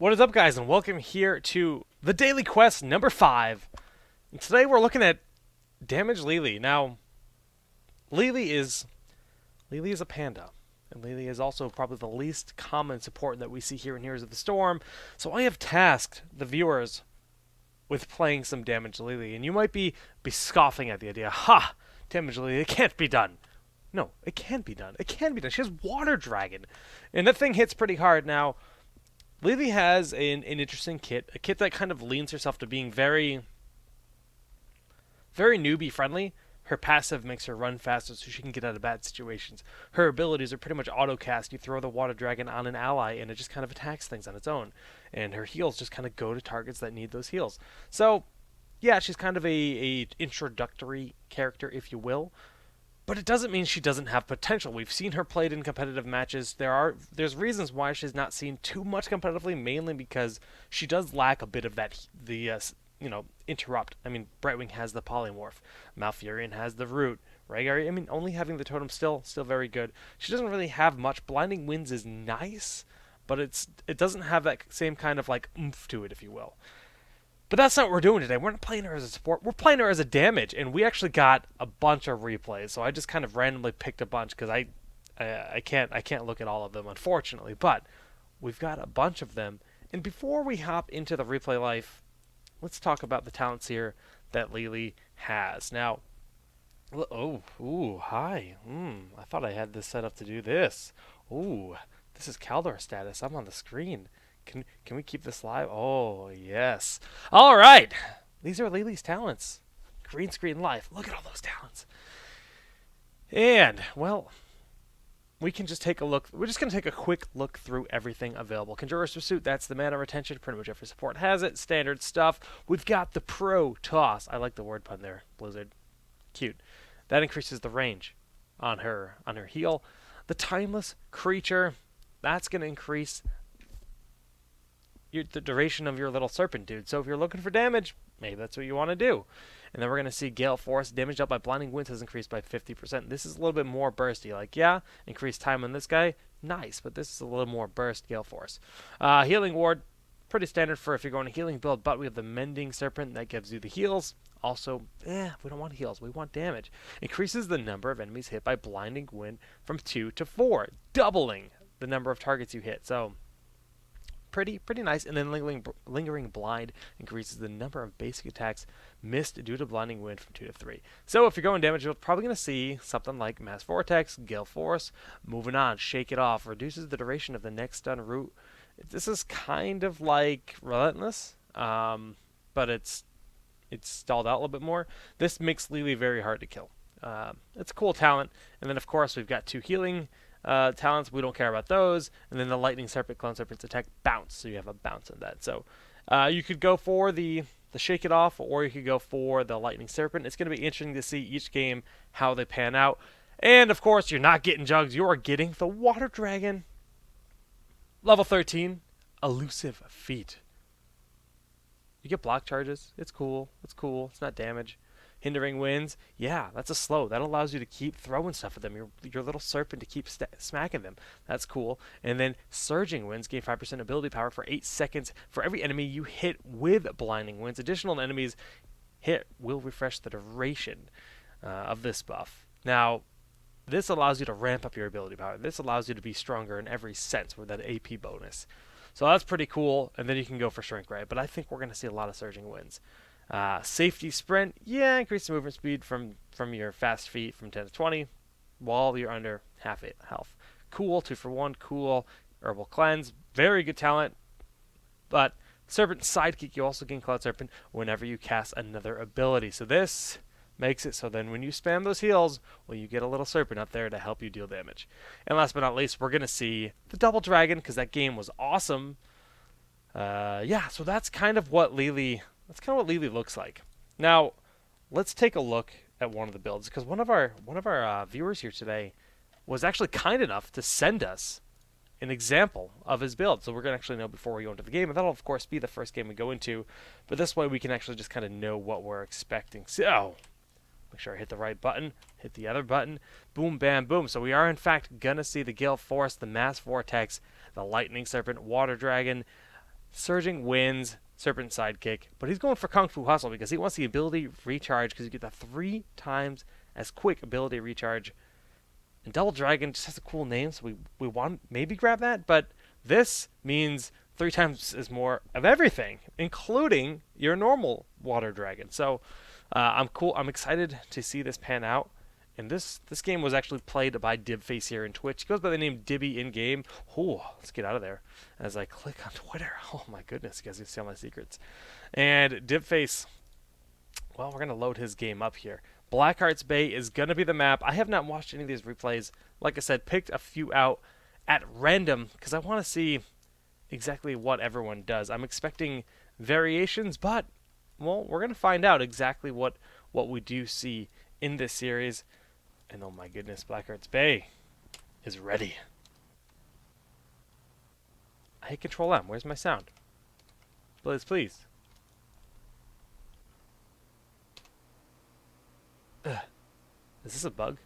What is up, guys, and welcome here to the Daily Quest number 5. And today we're looking at Damage LiLi. Now, LiLi is LiLi is a panda, and LiLi is also probably the least common support that we see here in Heroes of the Storm. So I have tasked the viewers with playing some Damage LiLi, and you might be scoffing at the idea. Ha! Damage LiLi, it can't be done. No, it can be done. It can be done. She has Water Dragon, and that thing hits pretty hard. Now, LiLi has an interesting kit, a kit that kind of leans herself to being very newbie friendly. Her passive makes her run faster so she can get out of bad situations. Her abilities are pretty much auto cast. You throw the Water Dragon on an ally and it just kind of attacks things on its own. And her heals just kind of go to targets that need those heals. So, yeah, she's kind of a introductory character, if you will. But it doesn't mean she doesn't have potential. We've seen her played in competitive matches. There's reasons why she's not seen too much competitively, mainly because she does lack a bit of that interrupt. I mean, Brightwing has the polymorph, Malfurion has the root, Rhaegar. I mean, only having the totem still very good. She doesn't really have much. Blinding Winds is nice, but it doesn't have that same kind of like oomph to it, if you will. But that's not what we're doing today. We're not playing her as a support. We're playing her as a damage, and we actually got a bunch of replays. So I just kind of randomly picked a bunch because I can't look at all of them, unfortunately. But we've got a bunch of them. And before we hop into the replay life, let's talk about the talents here that LiLi has. Now, hi. I thought I had this set up to do this. Ooh, this is Kaldor status. I'm on the screen. Can we keep this live? Oh, yes. All right. These are LiLi's talents. Green screen life. Look at all those talents. And, well, we can just take a look. We're just going to take a quick look through everything available. Conjurer's Pursuit, that's the mana retention. Pretty much every support has it. Standard stuff. We've got the Pro Toss. I like the word pun there, Blizzard. Cute. That increases the range on her heal. The Timeless Creature, that's going to increase the duration of your little serpent dude. So if you're looking for damage, maybe that's what you want to do. And then we're going to see Gale Force. Damage dealt by Blinding Winds has increased by 50%. This is a little bit more bursty. Like, yeah, increased time on this guy. Nice, but this is a little more burst Gale Force. Healing Ward, pretty standard for if you're going to healing build, but we have the Mending Serpent that gives you the heals. Also, we don't want heals. We want damage. Increases the number of enemies hit by Blinding Wind from 2 to 4, doubling the number of targets you hit. So, pretty nice. And then lingering blind increases the number of basic attacks missed due to blinding wind from 2 to 3. So if you're going damage, you're probably going to see something like Mass Vortex, Gale Force. Moving on, Shake It Off reduces the duration of the next stun route. This is kind of like Relentless, but it's stalled out a little bit more. This makes LiLi very hard to kill. It's a cool talent. And then of course we've got 2 healing talents. We don't care about those. And then the Lightning Serpent, Clone Serpent's attack bounce. So you have a bounce on that. So you could go for the Shake It Off, or you could go for the Lightning Serpent. It's going to be interesting to see each game how they pan out. And of course, you're not getting Jugs. You are getting the Water Dragon. Level 13, Elusive Feat. You get block charges. It's cool. It's not damage. Hindering Winds, yeah, that's a slow. That allows you to keep throwing stuff at them. Your little serpent to keep smacking them. That's cool. And then Surging Winds gain 5% ability power for 8 seconds for every enemy you hit with Blinding Winds. Additional enemies hit will refresh the duration of this buff. Now, this allows you to ramp up your ability power. This allows you to be stronger in every sense with that AP bonus. So that's pretty cool. And then you can go for Shrink Ray. But I think we're going to see a lot of Surging Winds. Safety Sprint, yeah, increase the movement speed from your fast feet from 10 to 20 while you're under half health. Cool, 2 for 1, cool. Herbal Cleanse, very good talent. But Serpent Sidekick, you also gain Cloud Serpent whenever you cast another ability. So this makes it so then when you spam those heals, well, you get a little Serpent up there to help you deal damage. And last but not least, we're going to see the Double Dragon, because that game was awesome. So that's kind of what LiLi looks like. Now, let's take a look at one of the builds, because one of our viewers here today was actually kind enough to send us an example of his build. So we're going to actually know before we go into the game, and that'll of course be the first game we go into. But this way we can actually just kind of know what we're expecting. So, make sure I hit the right button, hit the other button, boom, bam, boom. So we are in fact going to see the Gale Force, the Mass Vortex, the Lightning Serpent, Water Dragon, Surging wins, Serpent sidekick, but he's going for Kung Fu Hustle because he wants the ability recharge because you get the 3 times as quick ability recharge. And Double Dragon just has a cool name, so we want maybe grab that, but this means 3 times as more of everything, including your normal water dragon. So I'm excited to see this pan out. And this game was actually played by Dibface here in Twitch. He goes by the name Dibby in game. Oh, let's get out of there. As I click on Twitter. Oh my goodness, you guys can see all my secrets. And Dibface, well, we're gonna load his game up here. Blackheart's Bay is gonna be the map. I have not watched any of these replays. Like I said, picked a few out at random because I want to see exactly what everyone does. I'm expecting variations, but well, we're gonna find out exactly what we do see in this series. And oh my goodness, Blackheart's Bay is ready. I hit Control M. Where's my sound? Please. Ugh. Is this a bug?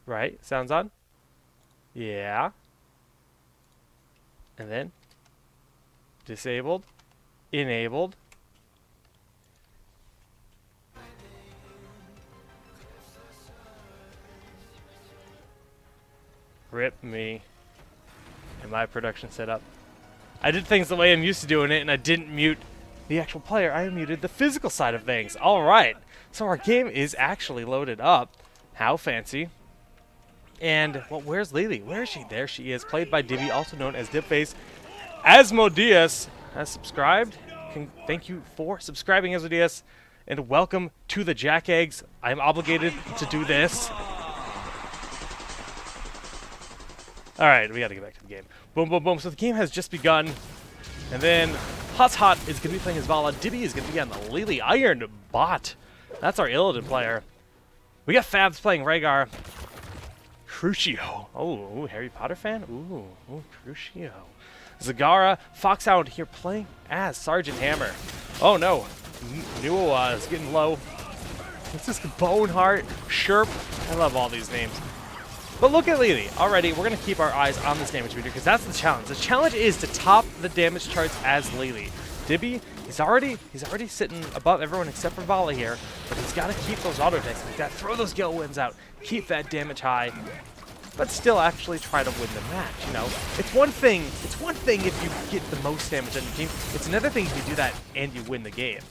Right, sounds on? Yeah. And then? Disabled. Enabled. Rip me and my production setup. I did things the way I'm used to doing it, and I didn't mute the actual player. I muted the physical side of things. All right. So our game is actually loaded up. How fancy. And, well, where's LiLi? Where is she? There she is, played by Dibby, also known as Dibface. Asmodeus has subscribed. Thank you for subscribing, Asmodeus. And welcome to the Jack Eggs. I'm obligated to do this. All right, we got to get back to the game. Boom, boom, boom. So the game has just begun. And then Hot is going to be playing his Vala. Dibby is going to be on the LiLi Iron bot. That's our Illidan player. We got Fabs playing Rhaegar. Crucio. Oh, Harry Potter fan? Ooh, Crucio. Zagara, Foxhound here playing as Sergeant Hammer. Oh no, Nuwa is getting low. This is Boneheart, Sherp. I love all these names. But look at LiLi. Already, we're going to keep our eyes on this damage meter because that's the challenge. The challenge is to top the damage charts as LiLi. Dibby, he's already sitting above everyone except for Vala here, but he's got to keep those auto attacks like that, throw those Gale Winds out, keep that damage high, but still actually try to win the match, you know? It's one thing if you get the most damage on your team. It's another thing if you do that and you win the game.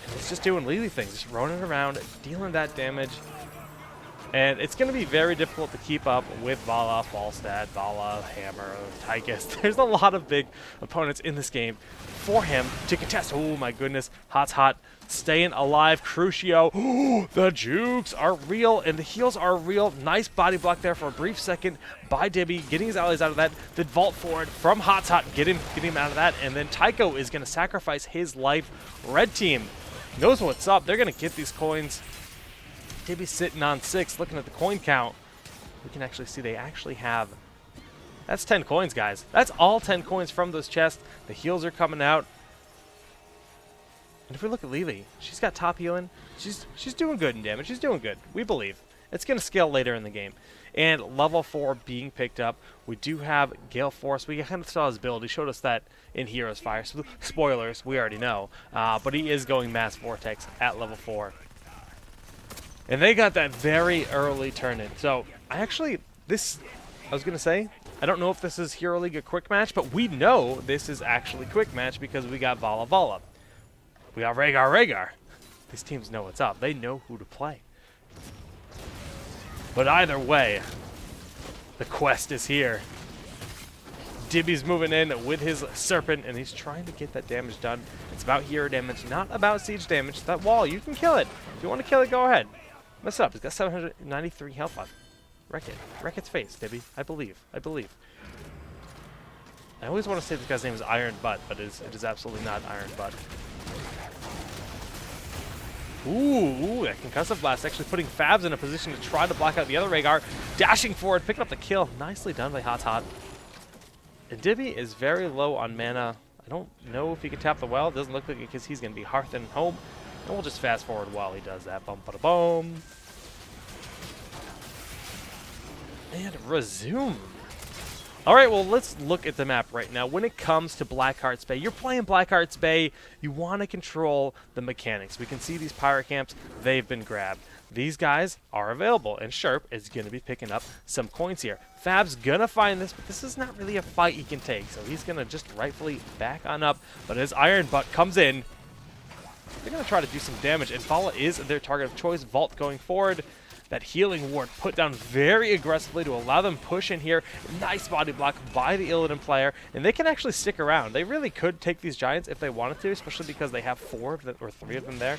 And it's just doing LiLi things, just running around, dealing that damage. And it's going to be very difficult to keep up with Vala, Falstad, Vala, Hammer, Tychus. There's a lot of big opponents in this game for him to contest. Oh my goodness, Hot, staying alive, Crucio. Oh, the jukes are real and the heals are real. Nice body block there for a brief second by Dibby, getting his allies out of that. Then vault forward from Hot, get him out of that. And then Tycho is going to sacrifice his life. Red team knows what's up. They're going to get these coins. Dibby's sitting on 6, looking at the coin count. We can actually see they actually have... That's 10 coins, guys. That's all 10 coins from those chests. The heals are coming out. And if we look at LiLi, she's got top healing. She's doing good in damage. She's doing good. We believe. It's going to scale later in the game. And level 4 being picked up. We do have Gale Force. We kind of saw his build. He showed us that in Heroes Fire. So, spoilers, we already know. But he is going Mass Vortex at level 4. And they got that very early turn-in. So, I was going to say, I don't know if this is Hero League a quick match, but we know this is actually quick match because we got Vala. We got Rhaegar. These teams know what's up. They know who to play. But either way, the quest is here. Dibby's moving in with his Serpent, and he's trying to get that damage done. It's about hero damage, not about siege damage. That wall, you can kill it. If you want to kill it, go ahead. Mess up. He's got 793 health left. Wreck it. Wreck its face, Dibby. I believe. I always want to say this guy's name is Iron Butt, but it is absolutely not Iron Butt. Ooh, that concussive blast actually putting Fabs in a position to try to block out the other Rhaegar. Dashing forward, picking up the kill. Nicely done by Hot. And Dibby is very low on mana. I don't know if he can tap the well. It doesn't look like it because he's going to be hearthing home. And we'll just fast forward while he does that. Bum, bada, boom. And resume. Alright, well, let's look at the map right now. When it comes to Blackheart's Bay, you're playing Blackheart's Bay, you want to control the mechanics. We can see these pirate camps, they've been grabbed. These guys are available, and Sharp is going to be picking up some coins here. Fab's going to find this, but this is not really a fight he can take, so he's going to just rightfully back on up. But as Iron Butt comes in, they're going to try to do some damage, and Vala is their target of choice. Vault going forward. That healing ward put down very aggressively to allow them push in here. Nice body block by the Illidan player, and they can actually stick around. They really could take these giants if they wanted to, especially because they have 4 of them, or 3 of them there.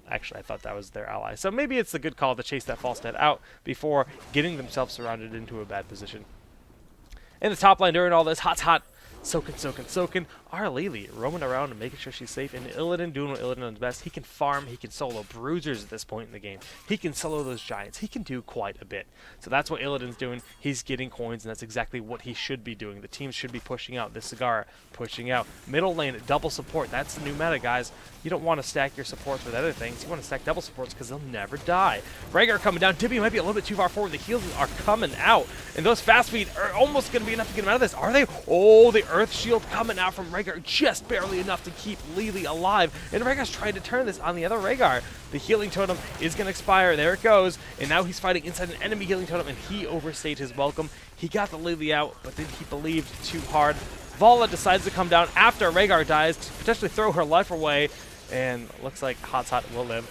Actually, I thought that was their ally. So maybe it's a good call to chase that false dead out before getting themselves surrounded into a bad position. In the top line during all this, hot. Soaking. Our LiLi roaming around and making sure she's safe. And Illidan doing what Illidan does best. He can farm. He can solo bruisers at this point in the game. He can solo those giants. He can do quite a bit. So that's what Illidan's doing. He's getting coins, and that's exactly what he should be doing. The teams should be pushing out. This Cigar pushing out. Middle lane, double support. That's the new meta, guys. You don't want to stack your supports with other things. You want to stack double supports because they'll never die. Rhaegar coming down. Dibby might be a little bit too far forward. The heals are coming out. And those fast feed are almost going to be enough to get him out of this. Are they? Oh, the Earth Shield coming out from Rhaegar. Just barely enough to keep LiLi alive. And Rhaegar's trying to turn this on the other Rhaegar. The healing totem is going to expire. There it goes. And now he's fighting inside an enemy healing totem, and he overstayed his welcome. He got the LiLi out, but then he believed too hard. Vala decides to come down after Rhaegar dies to potentially throw her life away. And looks like Hot will live.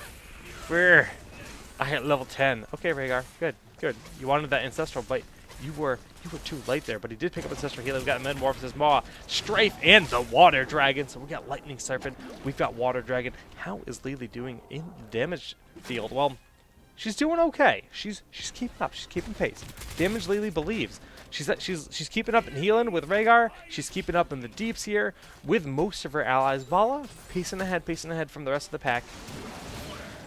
I hit level 10. Okay, Rhaegar. Good. You wanted that Ancestral, but you were too late there. But he did pick up Ancestral Healing. We've got Metamorphosis Maw, Strafe, and the Water Dragon. So we got Lightning Serpent. We've got Water Dragon. How is LiLi doing in the damage field? Well, she's doing okay. She's keeping up. She's keeping pace. Damage LiLi believes. She's keeping up in healing with Rhaegar. She's keeping up in the deeps here with most of her allies. Vala pacing ahead from the rest of the pack.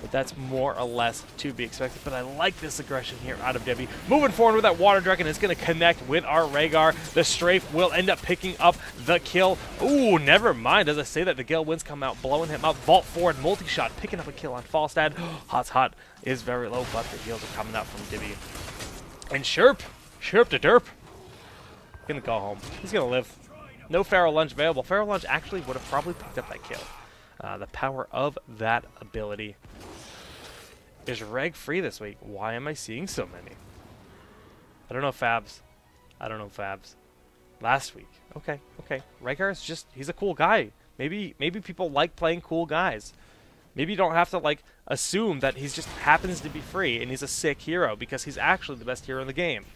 But that's more or less to be expected. But I like this aggression here out of Debbie. Moving forward with that Water Dragon is going to connect with our Rhaegar. The Strafe will end up picking up the kill. Ooh, never mind. As I say that, the Gale Winds come out, blowing him up. Vault forward, multi-shot, picking up a kill on Falstad. Hot is very low, but the heals are coming out from Dibby. And Sherp to derp. Gonna go home. He's gonna live. No Pharaoh Lunge available. Pharaoh Lunge actually would have probably picked up that kill. The power of that ability. Is Reg free this week? Why am I seeing so many? I don't know Fabs. Last week. Okay. Rhaegar is just, he's a cool guy. Maybe people like playing cool guys. Maybe you don't have to like assume that he just happens to be free and he's a sick hero, because he's actually the best hero in the game.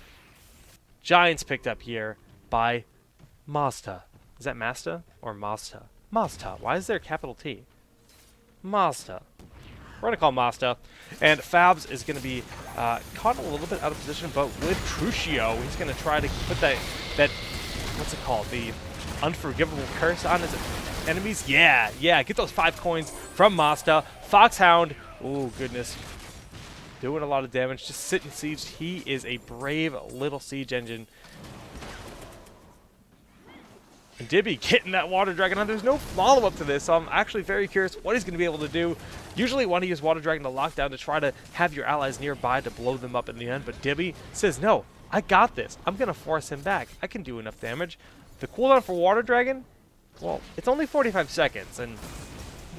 Giants picked up here by Mazda. Is that Masta or Mazda? Mazda. Why is there a capital T? Mazda. We're going to call Mazda. And Fabs is going to be caught a little bit out of position, but with Crucio, he's going to try to put that, what's it called? The unforgivable curse on his enemies? Yeah. Get those 5 coins from Mazda. Foxhound. Oh, goodness. Doing a lot of damage. Just sitting siege. He is a brave little siege engine. And Dibby getting that Water Dragon on. There's no follow-up to this, so I'm actually very curious what he's going to be able to do. Usually you want to use Water Dragon to lock down to try to have your allies nearby to blow them up in the end, but Dibby says, no, I got this. I'm going to force him back. I can do enough damage. The cooldown for Water Dragon, well, it's only 45 seconds, and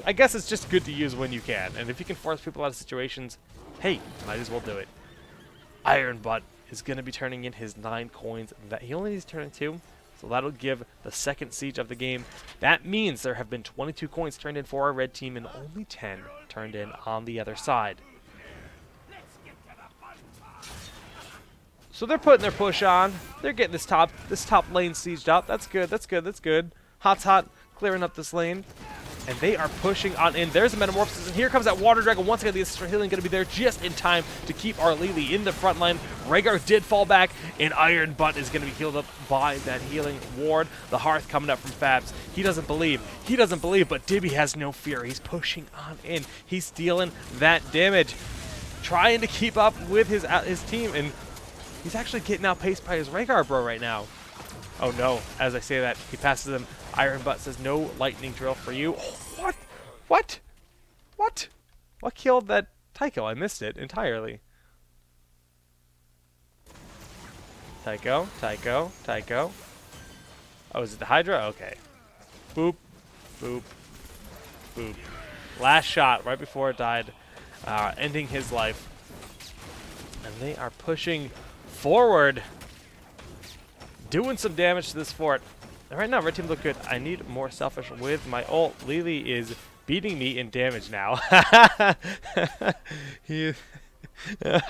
I guess it's just good to use when you can. And if you can force people out of situations, hey, might as well do it. Iron Butt is going to be turning in his 9 coins. That he only needs to turn in 2. So that'll give the second siege of the game. That means there have been 22 coins turned in for our red team and only 10 turned in on the other side. So they're putting their push on. They're getting this top lane sieged up. That's good. Hot clearing up this lane. And they are pushing on in. There's a Metamorphosis, and here comes that Water Dragon. Once again, the Ancestral Healing going to be there just in time to keep our LiLi in the front line. Rhaegar did fall back, and Iron Butt is going to be healed up by that healing ward. The Hearth coming up from Fabs. He doesn't believe, but Dibby has no fear. He's pushing on in. He's dealing that damage, trying to keep up with his team, and he's actually getting outpaced by his Rhaegar bro right now. Oh no, as I say that, he passes him. Iron Butt says, no lightning drill for you. Oh, what? What? What killed that Tycho? I missed it entirely. Tycho, Tycho, Tycho. Oh, is it the Hydra? Okay. Boop, boop, boop. Last shot right before it died, ending his life. And they are pushing forward, doing some damage to this fort. And right now, red team look good. I need more selfish with my ult. LiLi is beating me in damage now. I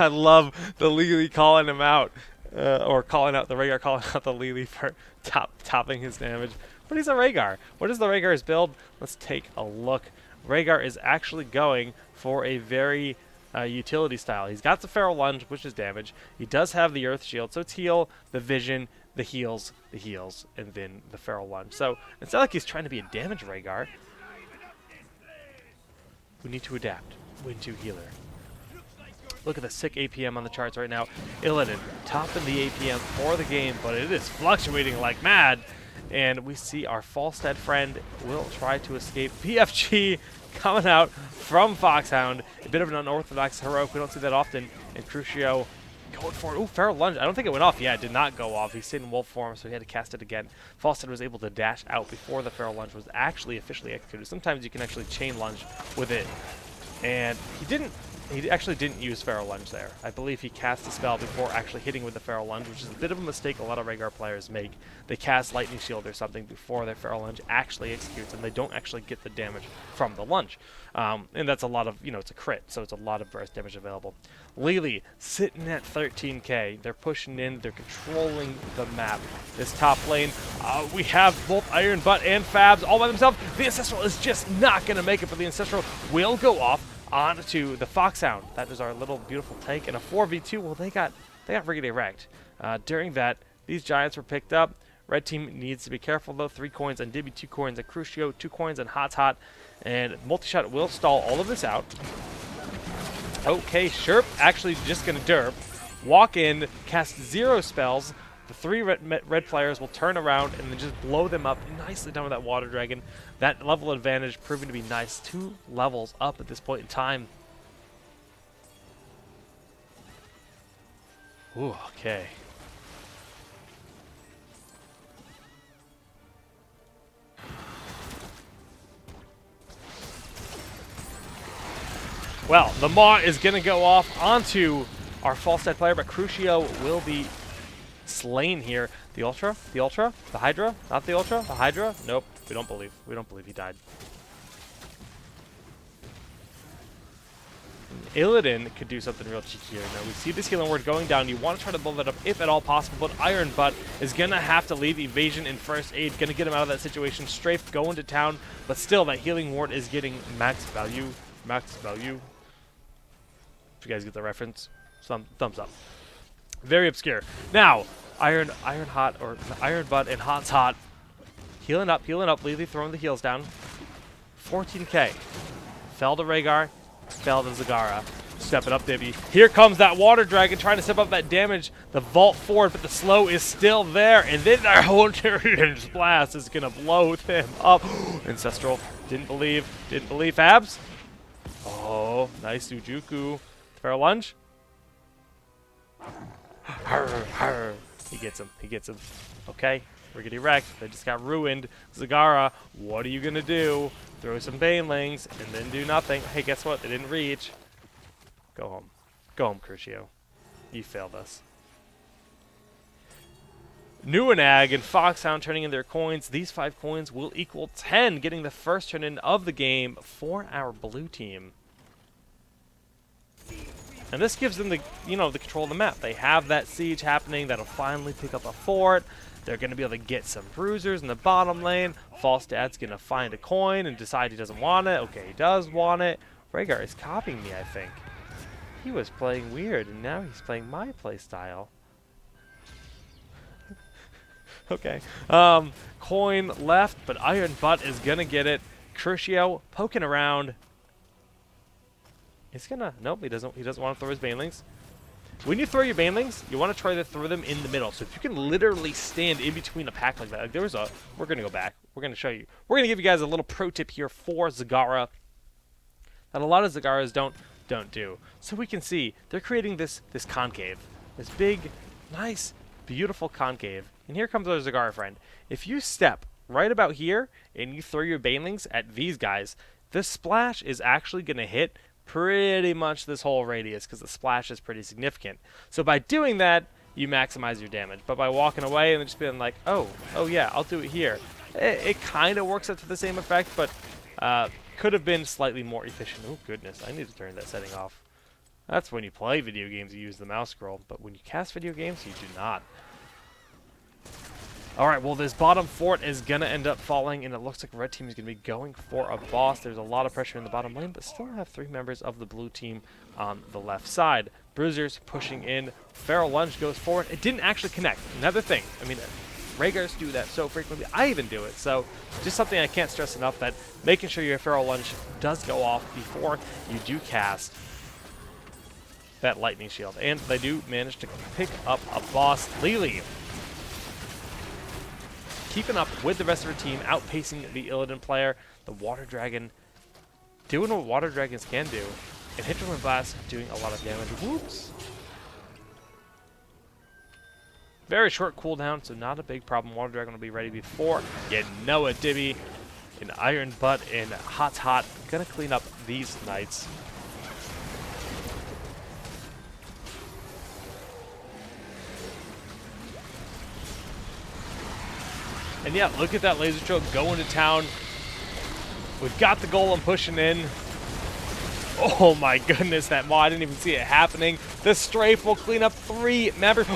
love the LiLi calling him out. Or calling out the Rhaegar, calling out the LiLi for topping his damage. But he's a Rhaegar. What is the Rhaegar's build? Let's take a look. Rhaegar is actually going for a very utility style. He's got the Feral Lunge, which is damage. He does have the Earth Shield, so it's heal, the Vision, the heals, and then the Feral Lunge. So it's not like he's trying to be a damage Rhaegar. We need to adapt. Win 2 healer. Look at the sick APM on the charts right now. Illidan topping the APM for the game, but it is fluctuating like mad. And we see our Falstad friend will try to escape. PFG coming out from Foxhound. A bit of an unorthodox heroic. We don't see that often. And Crucio going for it. Ooh, Feral Lunge. I don't think it went off. Yeah, it did not go off. He stayed in wolf form, so he had to cast it again. Falstad was able to dash out before the Feral Lunge was actually officially executed. Sometimes you can actually chain lunge with it. And he didn't. He actually didn't use Feral Lunge there. I believe he cast the spell before actually hitting with the Feral Lunge, which is a bit of a mistake a lot of Rhaegar players make. They cast Lightning Shield or something before their Feral Lunge actually executes, and they don't actually get the damage from the lunge. And that's a lot of, it's a crit, so it's a lot of burst damage available. LiLi sitting at 13k. They're pushing in. They're controlling the map. This top lane, we have both Iron Butt and Fabs all by themselves. The Ancestral is just not going to make it, but the Ancestral will go off onto the Foxhound. That is our little beautiful tank. And a 4v2, well, they got riggedy wrecked. During that, these Giants were picked up. Red team needs to be careful, though. 3 coins on Dibby, 2 coins on Crucio, 2 coins on Hot. And Multishot will stall all of this out. Okay, Sherp actually just going to derp. Walk in, cast 0 spells. The 3 red players will turn around and then just blow them up. Nicely done with that Water Dragon. That level advantage proving to be nice. 2 levels up at this point in time. Ooh, okay. Well, the Maw is going to go off onto our Falstad player, but Crucio will be slain here. The Ultra? The Ultra? The Hydra? Not the Ultra? The Hydra? Nope. We don't believe. We don't believe he died. Illidan could do something real cheeky here. Now, we see this healing ward going down. You want to try to build that up if at all possible, but Iron Butt is going to have to leave Evasion and First Aid. Going to get him out of that situation. Strafe going to town, but still, that healing ward is getting max value. Max value. If you guys get the reference, some thumbs up. Very obscure. Now, Iron Butt and Hot. Healing up. LiLi throwing the heals down. 14k. Fell to Rhaegar. Fell to Zagara. Step it up, Dibby. Here comes that Water Dragon trying to step up that damage. The vault forward, but the slow is still there. And then their Hunter's Blast is going to blow them up. Ancestral. Didn't believe. Fabs. Oh, nice Ujuku. Feral Lunge. He gets him. Okay, riggedy wrecked. They just got ruined. Zagara, what are you gonna do? Throw some Banelings and then do nothing. Hey, guess what? They didn't reach. Go home. Go home, Crucio. You failed us. Nuanag and Foxhound turning in their coins. These 5 coins will equal 10, getting the first turn in of the game for our blue team. And this gives them the control of the map. They have that siege happening that'll finally pick up a fort. They're going to be able to get some bruisers in the bottom lane. Falstad's going to find a coin and decide he doesn't want it. Okay, he does want it. Rhaegar is copying me, I think. He was playing weird, and now he's playing my playstyle. Okay. Coin left, but Iron Butt is going to get it. Crucio poking around. He's gonna, nope, he doesn't want to throw his Banelings. When you throw your Banelings, you want to try to throw them in the middle. So if you can literally stand in between a pack like that, like we're gonna go back. We're gonna show you. We're gonna give you guys a little pro tip here for Zagara. that a lot of Zagaras don't do. So we can see they're creating this concave, this big, nice, beautiful concave. And here comes our Zagara friend. If you step right about here and you throw your banelings at these guys, this splash is actually going to hit pretty much this whole radius because the splash is pretty significant. So by doing that, you maximize your damage. But by walking away and just being like, oh yeah, I'll do it here, it kind of works up to the same effect, but could have been slightly more efficient. Oh goodness, I need to turn that setting off. That's when you play video games, you use the mouse scroll, but when you cast video games, you do not. Alright, well, this bottom fort is going to end up falling, and it looks like red team is going to be going for a boss. There's a lot of pressure in the bottom lane, but still have 3 members of the blue team on the left side. Bruisers pushing in. Feral Lunge goes forward. It didn't actually connect. Another thing. I mean, Rhaegars do that so frequently. I even do it. So just something I can't stress enough, that making sure your Feral Lunge does go off before you do cast that Lightning Shield. And they do manage to pick up a boss. LiLi keeping up with the rest of her team, outpacing the Illidan player. The Water Dragon doing what Water Dragons can do. And Hinterland Blast doing a lot of damage. Whoops. Very short cooldown, so not a big problem. Water Dragon will be ready before you know it. Dibby, an Iron Butt, and Hot. Gonna clean up these Knights. And yeah, look at that laser choke going to town. We've got the golem pushing in. Oh my goodness, that maw, I didn't even see it happening. The strafe will clean up 3 members.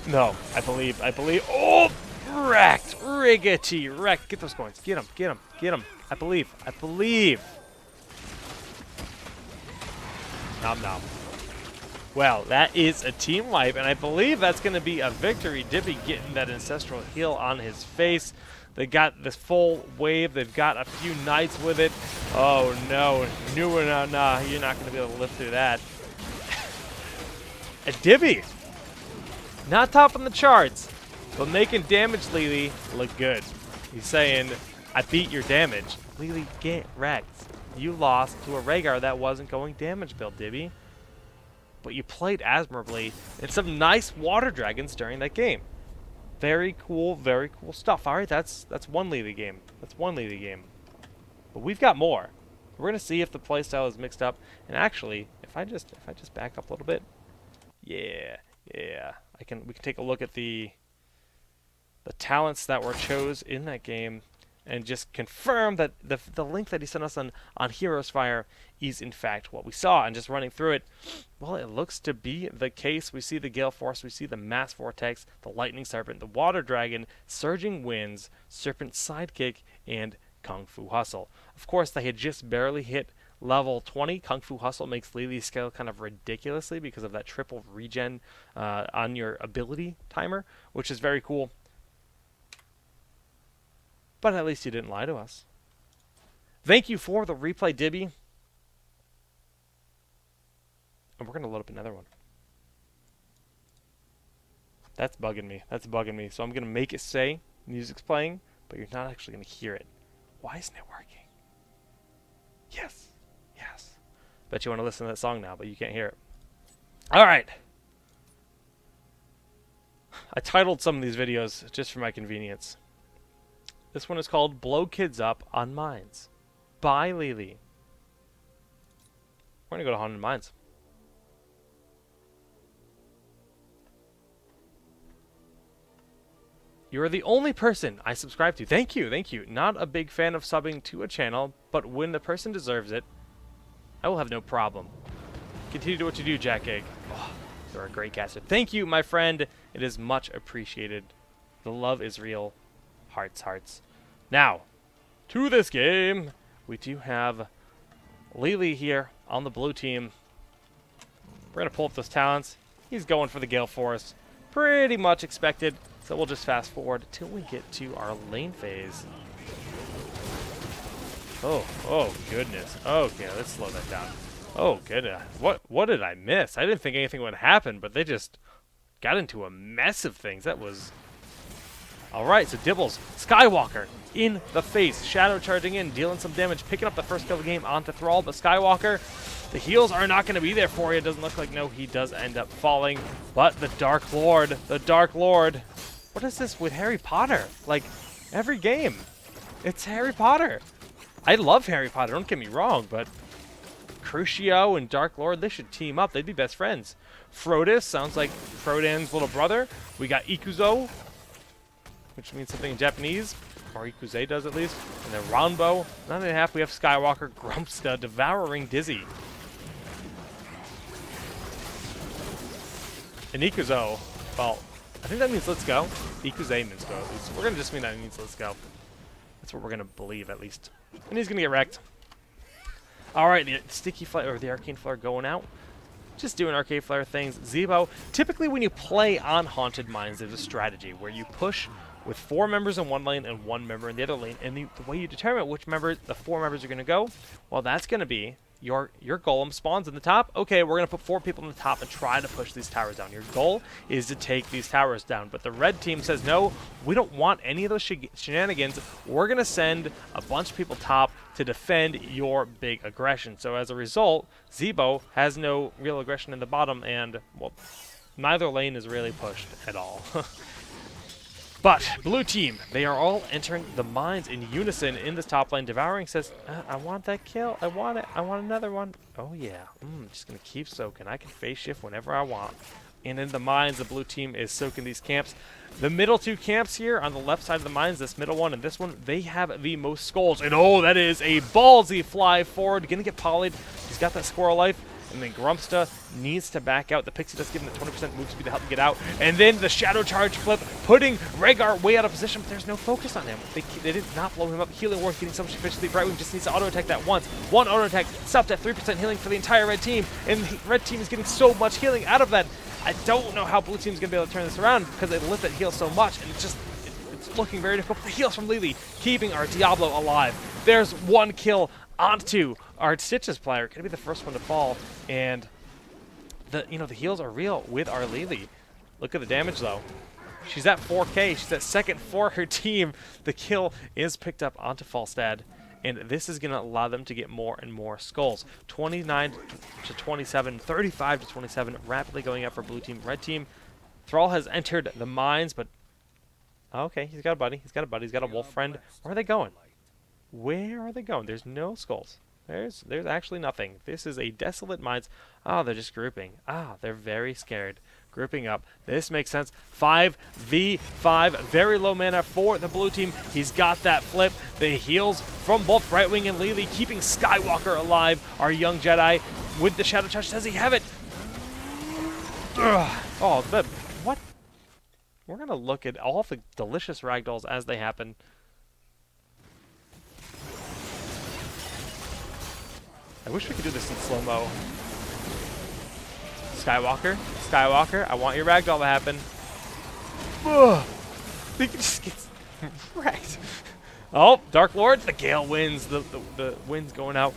No, I believe. Oh, wrecked. Riggity, wrecked. Get those coins. Get them. I believe. Nom. Well, that is a team wipe, and I believe that's going to be a victory. Dibby getting that Ancestral Heal on his face. They got this full wave. They've got a few Knights with it. Oh, no. Nah. You're not going to be able to live through that. And Dibby, not topping the charts, but making damage LiLi look good. He's saying, I beat your damage. LiLi, get wrecked. You lost to a Rhaegar that wasn't going damage build, Dibby. But you played admirably, and some nice Water Dragons during that game. Very cool stuff. All right, that's one LiLi game. But we've got more. We're gonna see if the playstyle is mixed up. And actually, if I just back up a little bit, yeah, we can take a look at the talents that were chose in that game, and just confirm that the link that he sent us on Heroes Fire is in fact what we saw. And just running through it, well, it looks to be the case. We see the Gale Force, we see the Mass Vortex, the Lightning Serpent, the Water Dragon, Surging Winds, Serpent Sidekick, and Kung Fu Hustle. Of course, they had just barely hit level 20. Kung Fu Hustle makes LiLi scale kind of ridiculously because of that triple regen on your ability timer, which is very cool. But at least you didn't lie to us. Thank you for the replay, Dibby. And we're going to load up another one. That's bugging me. So I'm going to make it say music's playing, but you're not actually going to hear it. Why isn't it working? Yes. Bet you want to listen to that song now, but you can't hear it. All right. I titled some of these videos just for my convenience. This one is called Blow Kids Up on Mines by LiLi. We're going to go to Haunted Mines. You are the only person I subscribe to. Thank you. Not a big fan of subbing to a channel, but when the person deserves it, I will have no problem. Continue to do what you do, Jack Egg. Oh, you're a great caster. Thank you, my friend. It is much appreciated. The love is real. Hearts. Now, to this game, we do have LiLi here on the blue team. We're going to pull up those talents. He's going for the Gale Force. Pretty much expected. So we'll just fast forward till we get to our lane phase. Oh goodness. Okay, let's slow that down. Oh goodness. What did I miss? I didn't think anything would happen, but they just got into a mess of things. That was Alright, so Dibbles, Skywalker in the face, Shadow charging in, dealing some damage, picking up the first kill of the game onto Thrall, but Skywalker, the heals are not going to be there for you. It doesn't look like, no, he does end up falling, but the Dark Lord, what is this with Harry Potter? Like, every game, it's Harry Potter. I love Harry Potter, don't get me wrong, but Crucio and Dark Lord, they should team up. They'd be best friends. Frodis sounds like Frodan's little brother. We got Ikuzo, which means something in Japanese, or Ikuze does at least. And then Ranbo. 9.5, we have Skywalker, Grumpsta, devouring Dizzy. And Ikuzo, well, I think that means let's go. Ikuze means go, at least. We're going to just mean that means let's go. That's what we're going to believe, at least. And he's going to get wrecked. Alright, the Sticky Flare, or the Arcane Flare going out. Just doing Arcane Flare things. Zebo, typically when you play on Haunted Mines, there's a strategy where you push with 4 members in one lane and 1 member in the other lane. And the way you determine which member the 4 members are going to go, well, that's going to be your golem spawns in the top. Okay, we're going to put 4 people in the top and try to push these towers down. Your goal is to take these towers down. But the red team says, no, we don't want any of those shenanigans. We're going to send a bunch of people top to defend your big aggression. So as a result, Zebo has no real aggression in the bottom, and, well, neither lane is really pushed at all. But blue team, they are all entering the mines in unison in this top lane. Devouring says, I want that kill. I want it. I want another one. Oh, yeah. Just going to keep soaking. I can phase shift whenever I want. And in the mines, the blue team is soaking these camps. The middle 2 camps here on the left side of the mines, this middle one and this one, they have the most skulls. And oh, that is a ballsy fly forward. Going to get polyed. He's got that squirrel life. And then Grumpsta needs to back out. The Pixie does give him the 20% move speed to help him get out. And then the Shadow Charge flip, putting Rhaegar way out of position, but there's no focus on him. They did not blow him up. Healing Ward getting so much efficiency. Brightwing just needs to auto-attack that once. One auto-attack, stopped at 3% healing for the entire red team. And the red team is getting so much healing out of that. I don't know how blue team's going to be able to turn this around because they lift that heal so much. And it's looking very difficult. The heals from LiLi, keeping our Diablo alive. There's 1 kill onto our Stitches player. Gonna be the first one to fall, and the heals are real with our LiLi. Look at the damage though. She's at 4K. She's at second for her team. The kill is picked up onto Falstad, and this is gonna allow them to get more and more skulls. 29 to 27, 35 to 27, rapidly going up for blue team. Red team, Thrall has entered the mines, but okay, he's got a buddy. He's got a wolf friend. Where are they going? Where are they going? There's no skulls. There's actually nothing. This is a desolate mines. Oh, they're just grouping. Ah, they're very scared. Grouping up. This makes sense. 5v5. Very low mana for the blue team. He's got that flip. The heals from both Brightwing and LiLi, keeping Skywalker alive. Our young Jedi with the Shadow Touch. Does he have it? Ugh. Oh, what? We're going to look at all the delicious ragdolls as they happen. I wish we could do this in slow-mo. Skywalker, I want your ragdoll to happen. Ugh. He just gets wrecked. Oh, Dark Lord, the Gale wins. The wind's going out,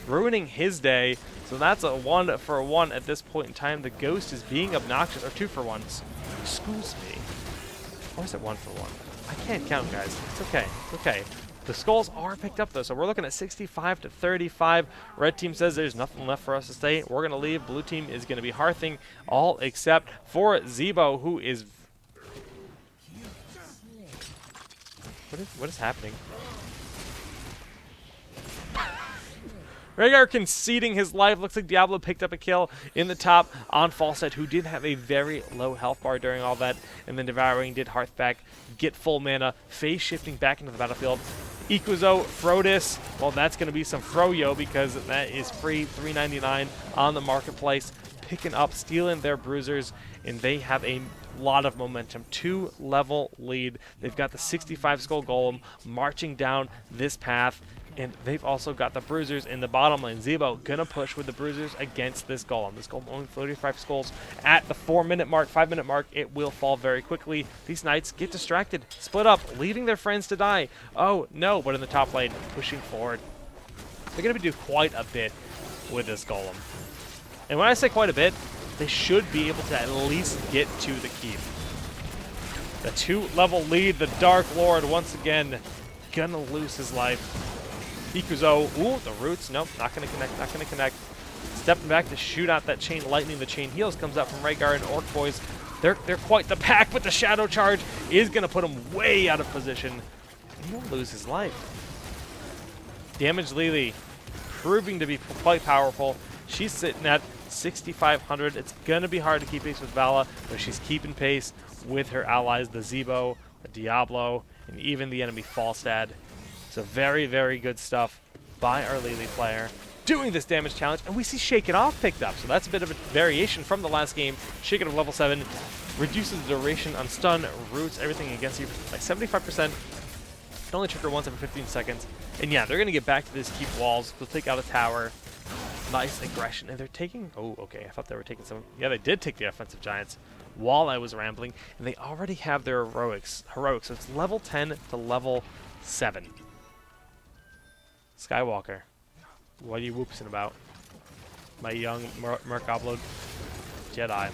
ruining his day. So that's a 1-for-1 at this point in time. The Ghost is being obnoxious, or 2-for-1s. Excuse me. Or is it 1-for-1? I can't count, guys. It's okay. It's okay. The skulls are picked up, though, so we're looking at 65 to 35. Red team says there's nothing left for us to stay. We're going to leave. Blue team is going to be hearthing, all except for Zebo, who is... What is happening? Rhaegar conceding his life. Looks like Diablo picked up a kill in the top on Falstad, who did have a very low health bar during all that. And then Devouring did hearth back, get full mana, phase shifting back into the battlefield. Ikuzo, Frodis, well, that's going to be some Froyo because that is free, $3.99 on the marketplace. Picking up, stealing their bruisers, and they have a lot of momentum. 2-level lead. They've got the 65 skull golem marching down this path. And they've also got the bruisers in the bottom lane. Zebo gonna push with the bruisers against this golem. This golem only 35 skulls at the 4-minute mark, 5-minute mark. It will fall very quickly. These knights get distracted, split up, leaving their friends to die. Oh no, but in the top lane, pushing forward. They're gonna do quite a bit with this golem. And when I say quite a bit, they should be able to at least get to the keep. The 2-level lead, the Dark Lord once again gonna lose his life. Ikuzo, ooh, the roots, nope, not gonna connect, not gonna connect. Stepping back to shoot out that chain lightning. The chain heals comes out from Rhaegar and Orc Boys. They're quite the pack, but the Shadow Charge is gonna put him way out of position. He'll lose his life. Damage LiLi, proving to be quite powerful. She's sitting at 6,500. It's gonna be hard to keep pace with Vala, but she's keeping pace with her allies, the Zebo, the Diablo, and even the enemy Falstad. So very, very good stuff by our LiLi player doing this damage challenge, and we see Shake It Off picked up. So that's a bit of a variation from the last game. Shake It Off level 7 reduces the duration on stun, roots, everything against you by 75%. Can only trigger once every 15 seconds. And yeah, they're going to get back to this, keep walls. They'll take out a tower. Nice aggression. And they're taking... Oh, okay. I thought they were taking some... Yeah, they did take the offensive giants while I was rambling. And they already have their heroics. So it's level 10 to level 7. Skywalker. What are you whoopsing about? My young Merkablo Jedi.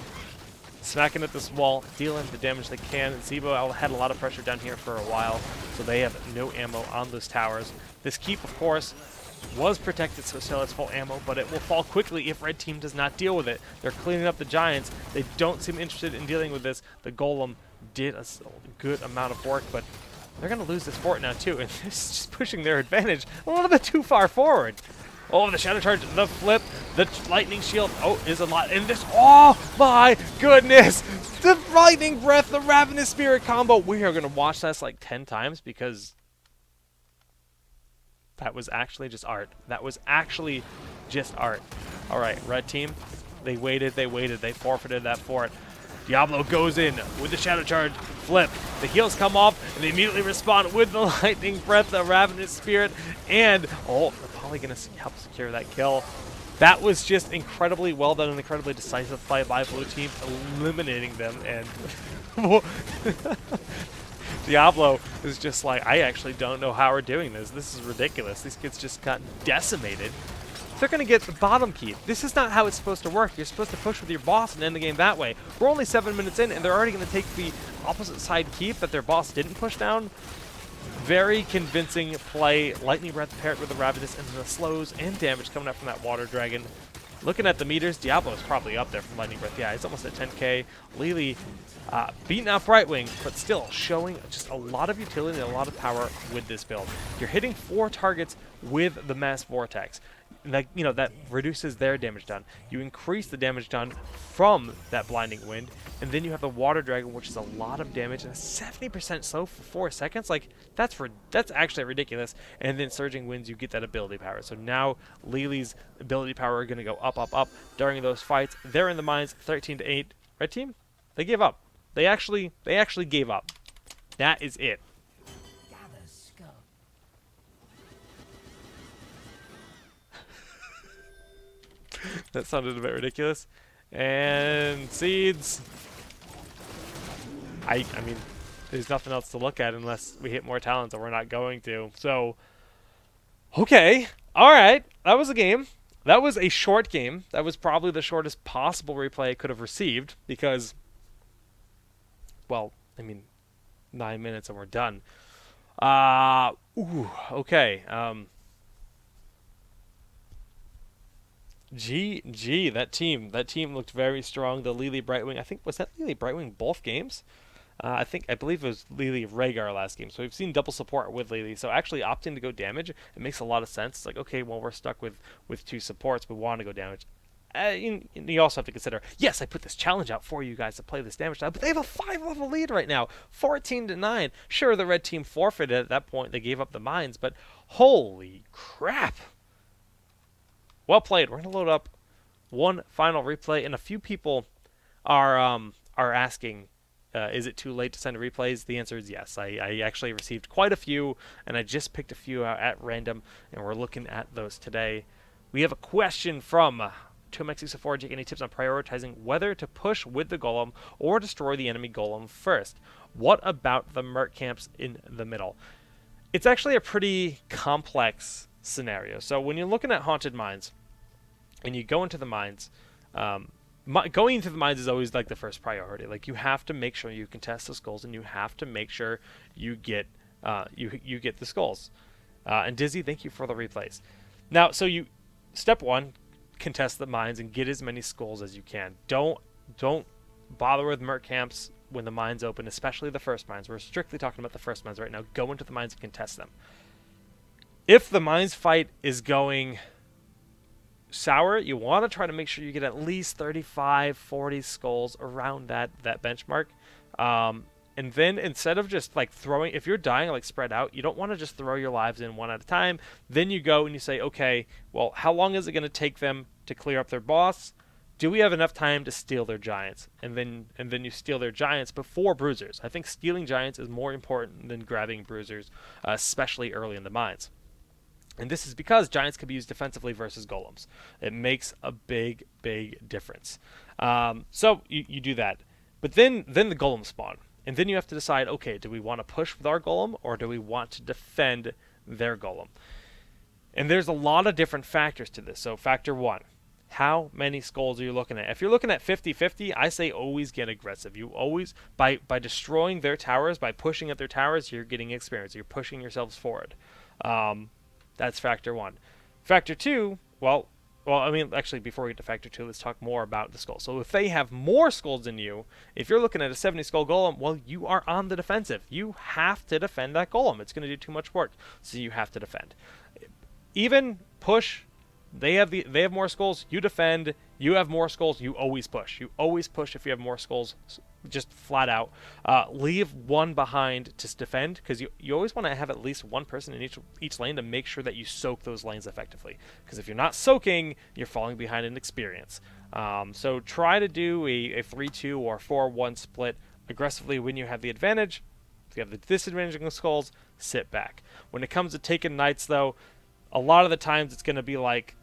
Smacking at this wall, dealing the damage they can. Zebo had a lot of pressure down here for a while, so they have no ammo on those towers. This keep, of course, was protected, so still has full ammo, but it will fall quickly if Red Team does not deal with it. They're cleaning up the giants. They don't seem interested in dealing with this. The Golem did a good amount of work, but they're going to lose this fort now, too, and this is just pushing their advantage a little bit too far forward. Oh, the Shadow Charge, the flip, the Lightning Shield. Oh, is a lot. And this, oh my goodness! The Lightning Breath, the Ravenous Spirit combo. We are going to watch this like 10 times because that was actually just art. That was actually just art. All right, Red Team, they waited, they forfeited that fort. Diablo goes in with the Shadow Charge, flip. The heals come off, and they immediately respond with the Lightning Breath, the Ravenous Spirit, and, oh, they're probably going to help secure that kill. That was just incredibly well done and incredibly decisive fight by Blue Team, eliminating them, and Diablo is just like, I actually don't know how we're doing this. This is ridiculous. These kids just got decimated. They're going to get the bottom keep. This is not how it's supposed to work. You're supposed to push with your boss and end the game that way. We're only 7 minutes in, and they're already going to take the opposite side keep that their boss didn't push down. Very convincing play. Lightning Breath paired with the Ravenous, and the slows and damage coming up from that Water Dragon. Looking at the meters, Diablo is probably up there from Lightning Breath. Yeah, he's almost at 10k. LiLi beating out Brightwing, but still showing just a lot of utility and a lot of power with this build. You're hitting 4 targets with the Mass Vortex. Like, you know, that reduces their damage done. You increase the damage done from that Blinding Wind, and then you have the Water Dragon, which is a lot of damage and a 70% slow for 4 seconds. Like, that's actually ridiculous. And then Surging Winds, you get that ability power. So now LiLi's ability power are going to go up, up, up during those fights. They're in the mines, 13 to 8. Red Team, they gave up. They actually gave up. That is it. That sounded a bit ridiculous. And seeds. I mean, there's nothing else to look at unless we hit more talents, and we're not going to. So, okay. All right. That was a game. That was a short game. That was probably the shortest possible replay I could have received because, well, I mean, 9 minutes and we're done. Okay. GG, that team looked very strong. The LiLi Brightwing, I think, was that LiLi Brightwing both games? I believe it was LiLi Rhaegar last game. So we've seen double support with LiLi. So actually opting to go damage, it makes a lot of sense. It's like, okay, well, we're stuck with 2 supports. We want to go damage. You also have to consider, yes, I put this challenge out for you guys to play this damage style, but they have a 5-level lead right now, 14 to 9. Sure, the red team forfeited at that point. They gave up the mines, but holy crap. Well played. We're going to load up one final replay, and a few people are asking, is it too late to send replays? The answer is yes. I actually received quite a few, and I just picked a few out at random, and we're looking at those today. We have a question from Tomex604. Any tips on prioritizing whether to push with the golem or destroy the enemy golem first? What about the merc camps in the middle? It's actually a pretty complex scenario. So when you're looking at haunted mines and you go into the mines, going into the mines is always like the first priority. Like you have to make sure you contest the skulls, and you have to make sure you get you get the skulls. And Dizzy, thank you for the replays. Now, so step one, contest the mines and get as many skulls as you can. Don't bother with merc camps when the mines open, especially the first mines. We're strictly talking about the first mines right now. Go into the mines and contest them. If the mines fight is going sour, you want to try to make sure you get at least 35, 40 skulls around that benchmark. And then instead of just like throwing, if you're dying like spread out, you don't want to just throw your lives in one at a time. Then you go and you say, okay, well, how long is it going to take them to clear up their boss? Do we have enough time to steal their giants? And then you steal their giants before bruisers. I think stealing giants is more important than grabbing bruisers, especially early in the mines. And this is because giants can be used defensively versus golems. It makes a big, big difference. So you do that. But then the golems spawn. And then you have to decide, okay, do we want to push with our golem or do we want to defend their golem? And there's a lot of different factors to this. So factor one, how many skulls are you looking at? If you're looking at 50-50, I say always get aggressive. You always, by destroying their towers, by pushing at their towers, you're getting experience. You're pushing yourselves forward. That's factor one. Factor two, well, I mean, actually, before we get to factor two, let's talk more about the skull. So if they have more skulls than you, if you're looking at a 70 skull golem, well, you are on the defensive. You have to defend that golem. It's going to do too much work, so you have to defend. Even push, they have more skulls, you defend. You have more skulls, you always push. You always push if you have more skulls, just flat out. Leave one behind to defend, because you always want to have at least one person in each lane to make sure that you soak those lanes effectively. Because if you're not soaking, you're falling behind in experience. So try to do a 3-2 or 4-1 split aggressively when you have the advantage. If you have the disadvantage on the skulls, sit back. When it comes to taking knights, though, a lot of the times it's going to be like,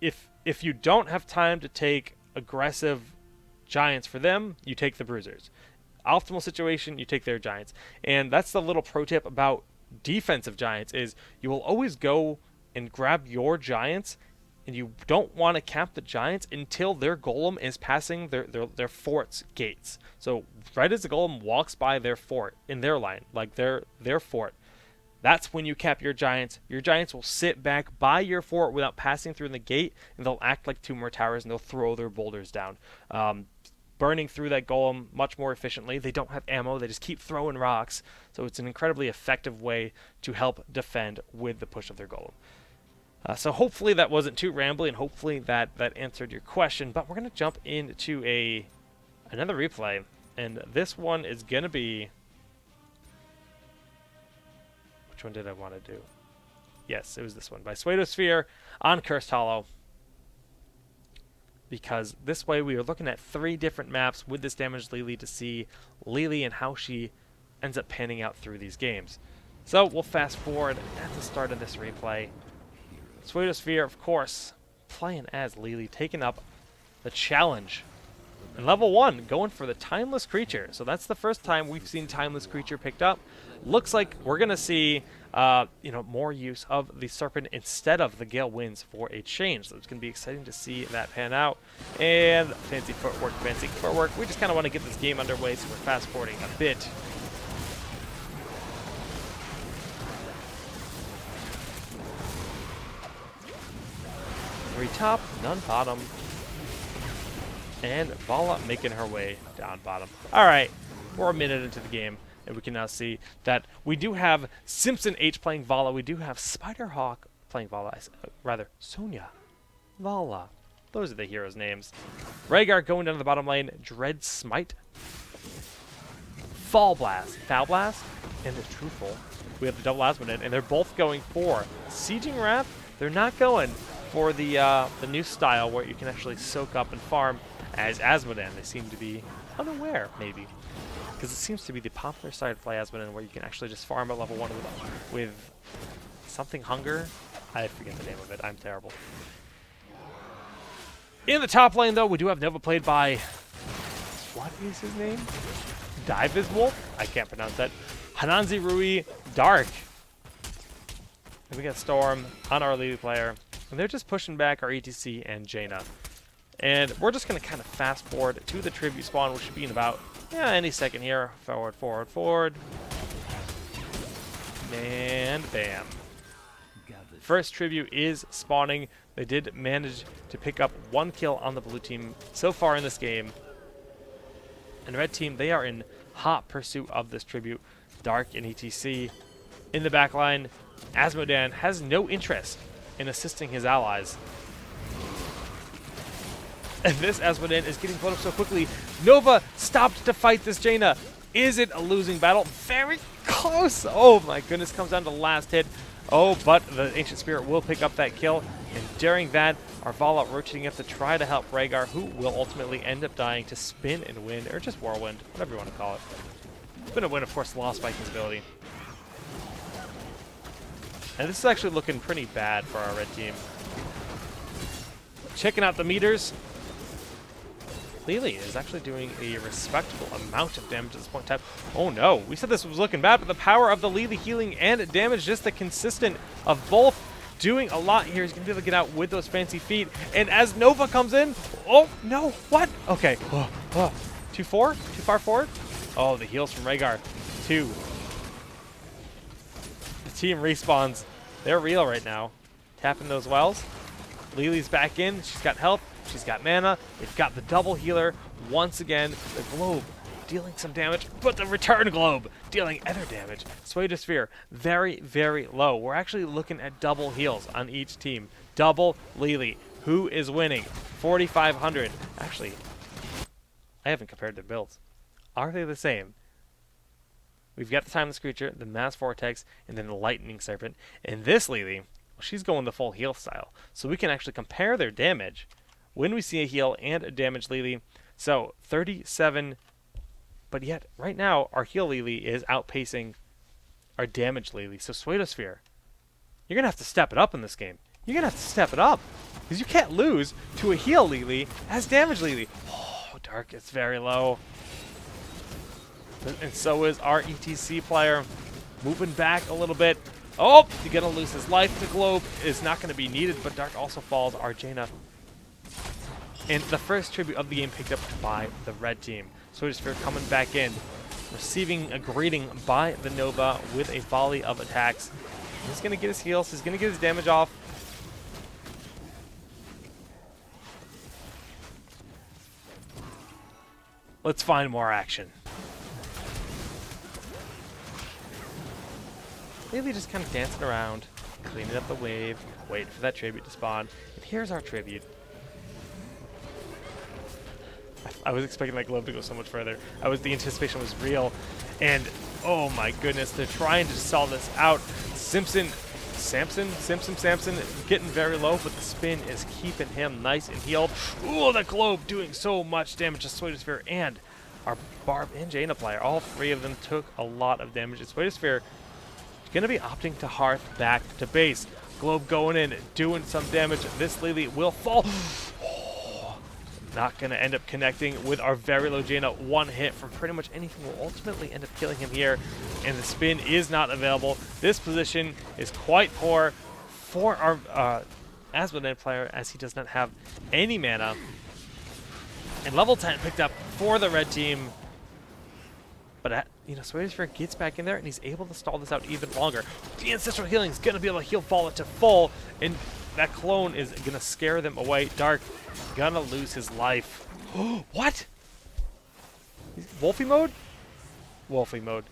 if you don't have time to take aggressive giants for them, you take the bruisers. Optimal situation, you take their giants. And that's the little pro tip about defensive giants, is you will always go and grab your giants, and you don't want to cap the giants until their golem is passing their fort's gates. So right as the golem walks by their fort in their line, like their fort, that's when you cap your giants. Your giants will sit back by your fort without passing through the gate, and they'll act like 2 more towers, and they'll throw their boulders down. Burning through that golem much more efficiently. They don't have ammo. They just keep throwing rocks. So it's an incredibly effective way to help defend with the push of their golem. So hopefully that wasn't too rambly, and hopefully that answered your question. But we're going to jump into another replay, and this one is going to be... Which one did I want to do? Yes, it was this one, by Pseudosphere on Cursed Hollow. Because this way we are looking at 3 different maps with this damaged LiLi to see LiLi and how she ends up panning out through these games. So we'll fast forward at the start of this replay. Pseudosphere, of course, playing as LiLi, taking up the challenge. And level 1, going for the Timeless Creature. So that's the first time we've seen Timeless Creature picked up. Looks like we're going to see more use of the Serpent instead of the Gale Winds for a change. So it's going to be exciting to see that pan out. And fancy footwork, fancy footwork. We just kind of want to get this game underway, so we're fast forwarding a bit. Three top, none bottom. And Vala making her way down bottom. Alright, we're a minute into the game, and we can now see that we do have Simpson H playing Vala. We do have Spiderhawk playing Vala. Rather, Sonya. Vala. Those are the heroes' names. Rhaegar going down to the bottom lane. Dread Smite. Foul Blast, and the Truthful. We have the double Asmodee, and they're both going for Sieging Wrath. They're not going for the new style where you can actually soak up and farm as Asmodee. They seem to be unaware, maybe. Because it seems to be the popular side to play Asmodee, where you can actually just farm at level 1 with something Hunger. I forget the name of it. I'm terrible. In the top lane, though, we do have Nova played by... What is his name? Divis Wolf? I can't pronounce that. Hananzi Rui Dark. And we got Storm on our lead player. And they're just pushing back our ETC and Jaina. And we're just going to kind of fast forward to the tribute spawn, which should be in about any second here. Forward, forward, forward. And bam. First tribute is spawning. They did manage to pick up 1 kill on the blue team so far in this game. And red team, they are in hot pursuit of this tribute. Dark and ETC in the backline. Asmodan has no interest in assisting his allies. And this Asmodan is getting blown up so quickly. Nova stopped to fight this Jaina. Is it a losing battle? Very close. Oh my goodness, comes down to the last hit. Oh, but the Ancient Spirit will pick up that kill. And during that, Arvala rotating up to try to help Rhaegar, who will ultimately end up dying to spin and win, or just whirlwind, whatever you want to call it. Spin and win, of course, lost Viking's ability. And this is actually looking pretty bad for our red team. Checking out the meters. LiLi is actually doing a respectable amount of damage at this point in time. Oh no, we said this was looking bad, but the power of the LiLi healing and damage, just the consistent of both doing a lot here. He's going to be able to get out with those fancy feet. And as Nova comes in, oh no, what? Okay, too far forward? Oh, the heals from Rhaegar, 2. The team respawns. They're real right now. Tapping those wells. LiLi's back in, she's got health. She's got mana. They've got the double healer. Once again, the globe dealing some damage, but the return globe dealing other damage. Sphere, very, very low. We're actually looking at double heals on each team. Double LiLi. Who is winning? 4,500. Actually, I haven't compared their builds. Are they the same? We've got the Timeless Creature, the Mass Vortex, and then the Lightning Serpent. And this LiLi, well, she's going the full heal style. So we can actually compare their damage when we see a heal and a damage LiLi. So 37, but yet right now our heal LiLi is outpacing our damage LiLi. So Sphere, you're going to have to step it up in this game. You're going to have to step it up because you can't lose to a heal LiLi as damage LiLi. Oh, Dark is very low. And so is our ETC player. Moving back a little bit. Oh, he's going to lose his life. The globe is not going to be needed, but Dark also falls. Our Jaina. And the first tribute of the game picked up by the red team. Sphere coming back in, receiving a greeting by the Nova with a volley of attacks. He's going to get his heals. He's going to get his damage off. Let's find more action. LiLi just kind of dancing around, cleaning up the wave, waiting for that tribute to spawn. And here's our tribute. I was expecting that globe to go so much further. The anticipation was real. And oh my goodness, they're trying to stall this out. Samson getting very low, but the spin is keeping him nice and healed. Ooh, that globe doing so much damage to Sphere and our Barb and Jaina player. All 3 of them took a lot of damage. And Sphere going to be opting to Hearth back to base. Globe going in, doing some damage. This LiLi will fall. Not going to end up connecting with our very low Jaina. 1 hit from pretty much anything will ultimately end up killing him here. And the spin is not available. This position is quite poor for our Asmodan player, as he does not have any mana. And level 10 picked up for the red team. But Sphere gets back in there, and he's able to stall this out even longer. The Ancestral Healing is going to be able to heal Fallen to full, and that clone is going to scare them away. Dark gonna lose his life. What? Wolfie mode? Wolfie mode.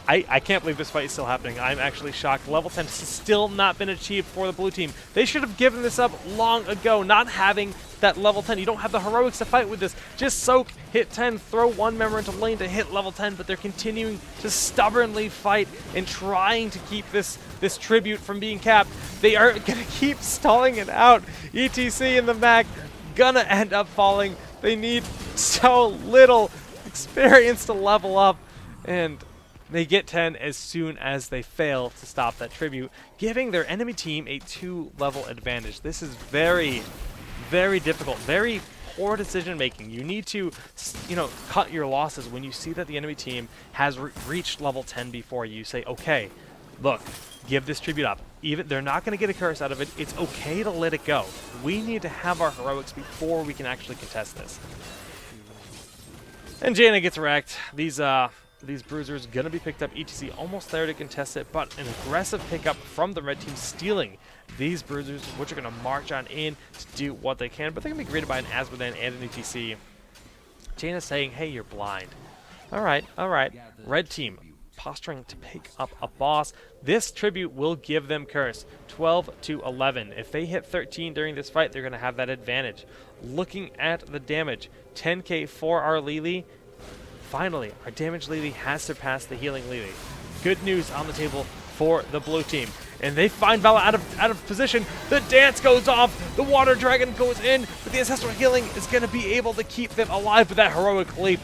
I can't believe this fight is still happening. I'm actually shocked. Level 10 has still not been achieved for the blue team. They should have given this up long ago, not having that level 10. You don't have the heroics to fight with this. Just soak, hit 10, throw 1 member into lane to hit level 10, but they're continuing to stubbornly fight and trying to keep this tribute from being capped. They are going to keep stalling it out. ETC in the back gonna end up falling. They need so little experience to level up, and they get 10 as soon as they fail to stop that tribute, giving their enemy team a 2-level advantage. This is very, very difficult, very poor decision making. You need to, cut your losses when you see that the enemy team has reached level 10 before you. Say, okay, look, give this tribute up. Even they're not going to get a curse out of it. It's okay to let it go. We need to have our heroics before we can actually contest this. And Jaina gets wrecked. These bruisers gonna be picked up. ETC almost there to contest it, but an aggressive pickup from the red team, stealing these bruisers, which are gonna march on in to do what they can. But they're gonna be greeted by an Asmodan and an ETC. Jaina saying, "Hey, you're blind." All right, all right. Red team posturing to pick up a boss. This tribute will give them curse. 12 to 11. If they hit 13 during this fight, they're gonna have that advantage. Looking at the damage, 10k for our LiLi. Finally, our damaged LiLi has surpassed the healing LiLi. Good news on the table for the blue team. And they find Vala out of position. The dance goes off. The water dragon goes in. But the ancestral healing is going to be able to keep them alive. But that heroic leap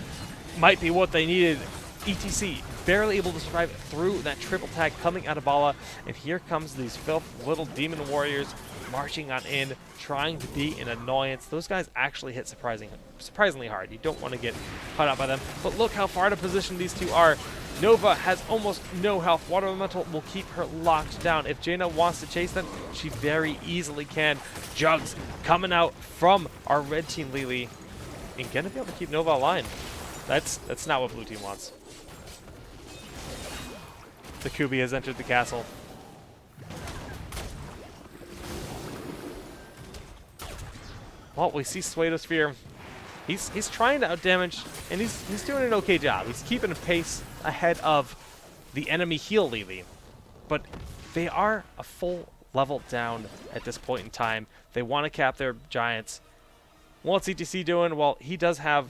might be what they needed. ETC barely able to survive through that triple tag coming out of Vala. And here comes these filth little demon warriors marching on in, trying to be an annoyance. Those guys actually hit surprisingly hard. You don't want to get caught out by them. But look how far out of position these two are. Nova has almost no health. Water Elemental will keep her locked down. If Jaina wants to chase them, she very easily can. Jugs coming out from our red team LiLi and gonna be able to keep Nova alive. That's not what blue team wants. The Kubi has entered the castle. Well, we see Swatosphere. He's trying to outdamage, and he's doing an okay job. He's keeping a pace ahead of the enemy heal LiLi. But they are a full level down at this point in time. They want to cap their giants. What's ETC doing? Well, he does have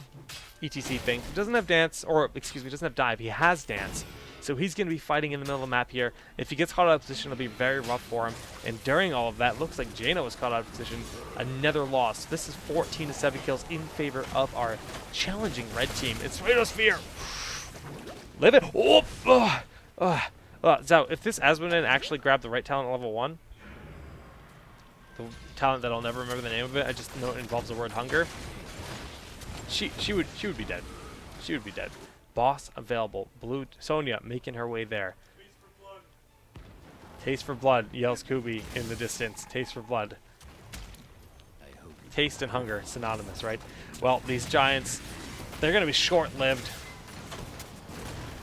ETC thing. He doesn't have dance, or excuse me, doesn't have dive. He has dance. So he's going to be fighting in the middle of the map here. If he gets caught out of position, it'll be very rough for him. And during all of that, looks like Jaina was caught out of position. Another loss. This is 14 to 7 kills in favor of our challenging red team. It's Swatosphere. Live it. So if this Asmodan actually grabbed the right talent at level 1, the talent that I'll never remember the name of it, I just know it involves the word hunger, she would be dead. She would be dead. Boss available. Blue Sonya making her way there. Taste for blood, yells Kubi in the distance. Taste for blood. Taste and hunger, synonymous, right? Well, these giants, they're going to be short-lived.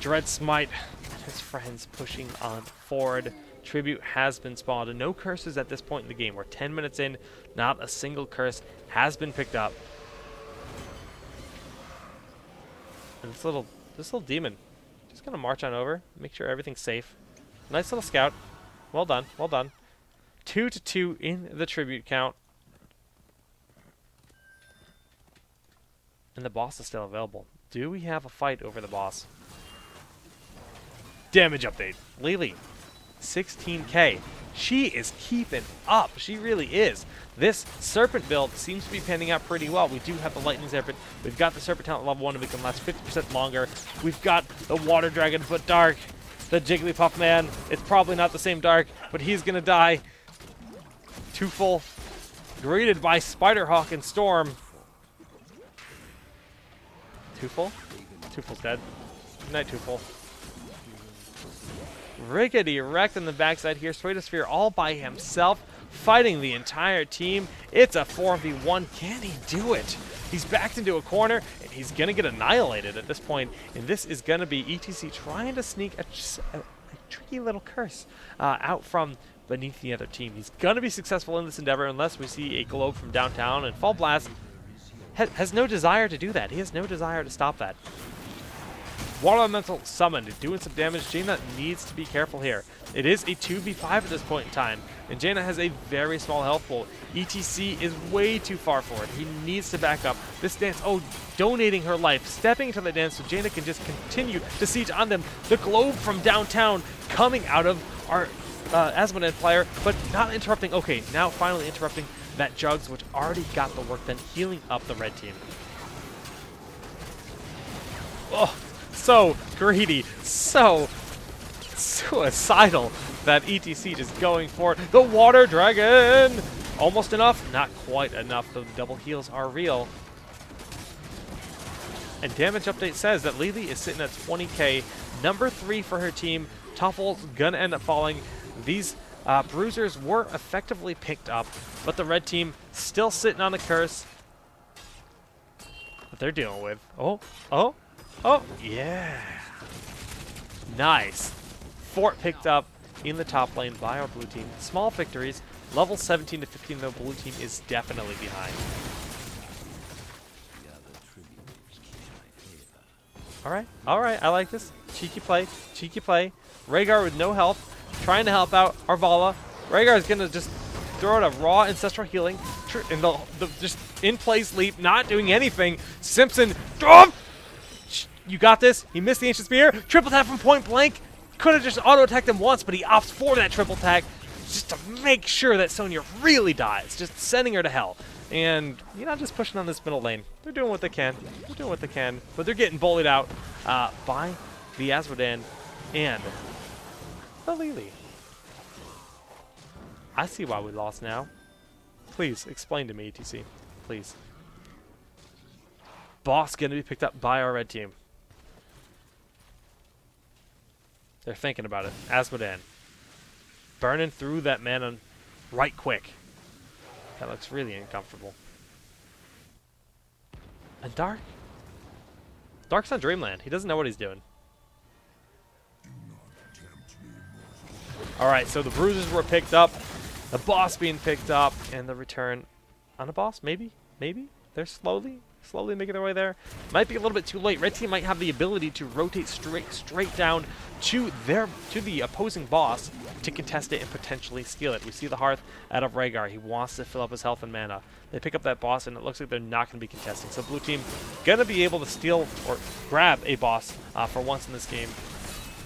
Dread Smite and his friends pushing on forward. Tribute has been spawned. And no curses at this point in the game. We're 10 minutes in. Not a single curse has been picked up. And this little demon just gonna march on over, make sure everything's safe. Nice little scout. Well done, well done. 2 to 2 in the tribute count. And the boss is still available. Do we have a fight over the boss? Damage update. LiLi, 16k. She is keeping up. She really is. This Serpent build seems to be panning out pretty well. We do have the Lightning Serpent. We've got the Serpent talent level 1 to make them last 50% longer. We've got the Water Dragon, but Dark. The Jigglypuff man. It's probably not the same Dark, but he's going to die. Twofull greeted by Spiderhawk and Storm. Twofull? Twofull's dead. Good night, Twofull. Rickety wrecked in the backside here. Swatosphere all by himself, fighting the entire team. It's a 4v1. Can he do it? He's backed into a corner, and he's going to get annihilated at this point. And this is going to be ETC trying to sneak a tricky little curse out from beneath the other team. He's going to be successful in this endeavor unless we see a globe from downtown. And Fall Blast has no desire to do that. He has no desire to stop that. Water Elemental summoned, doing some damage. Jaina needs to be careful here. It is a 2v5 at this point in time, and Jaina has a very small health pool. ETC is way too far forward. He needs to back up. This dance, donating her life, stepping into the dance so Jaina can just continue to siege on them. The globe from downtown coming out of our Asmodan player, but not interrupting. Okay, now finally interrupting that Jugs, which already got the work done, healing up the red team. Oh. So greedy, so suicidal that ETC just going for it. The Water Dragon! Almost enough, not quite enough, though the double heals are real. And damage update says that LiLi is sitting at 20k, number 3 for her team, Tophol's gonna end up falling. These bruisers were effectively picked up, but the red team still sitting on the curse that they're dealing with. Oh, oh, oh, yeah. Nice. Fort picked up in the top lane by our blue team. Small victories. Level 17 to 15, though, blue team is definitely behind. All right, I like this. Cheeky play, cheeky play. Rhaegar with no health, trying to help out Arvala. Rhaegar is going to just throw out a raw ancestral healing, and the just in-place leap, not doing anything. Simpson, you got this. He missed the Ancient Spear. Triple tap from point blank. Could have just auto-attacked him once, but he opts for that triple tag just to make sure that Sonya really dies, just sending her to hell. And you're not just pushing on this middle lane. They're doing what they can. They're doing what they can. But they're getting bullied out by the Azmodan and the LiLi. I see why we lost now. Please, explain to me, ETC. Please. Boss going to be picked up by our red team. They're thinking about it. Azmodan. Burning through that mana right quick. That looks really uncomfortable. And Dark? Dark's on Dreamland. He doesn't know what he's doing. Alright, so the bruises were picked up. The boss being picked up. And the return on a boss? Maybe? Maybe? They're slowly making their way there. Might be a little bit too late. Red team might have the ability to rotate straight down to the opposing boss to contest it and potentially steal it. We see the Hearth out of Rhaegar. He wants to fill up his health and mana. They pick up that boss, and it looks like they're not going to be contesting. So blue team going to be able to steal or grab a boss for once in this game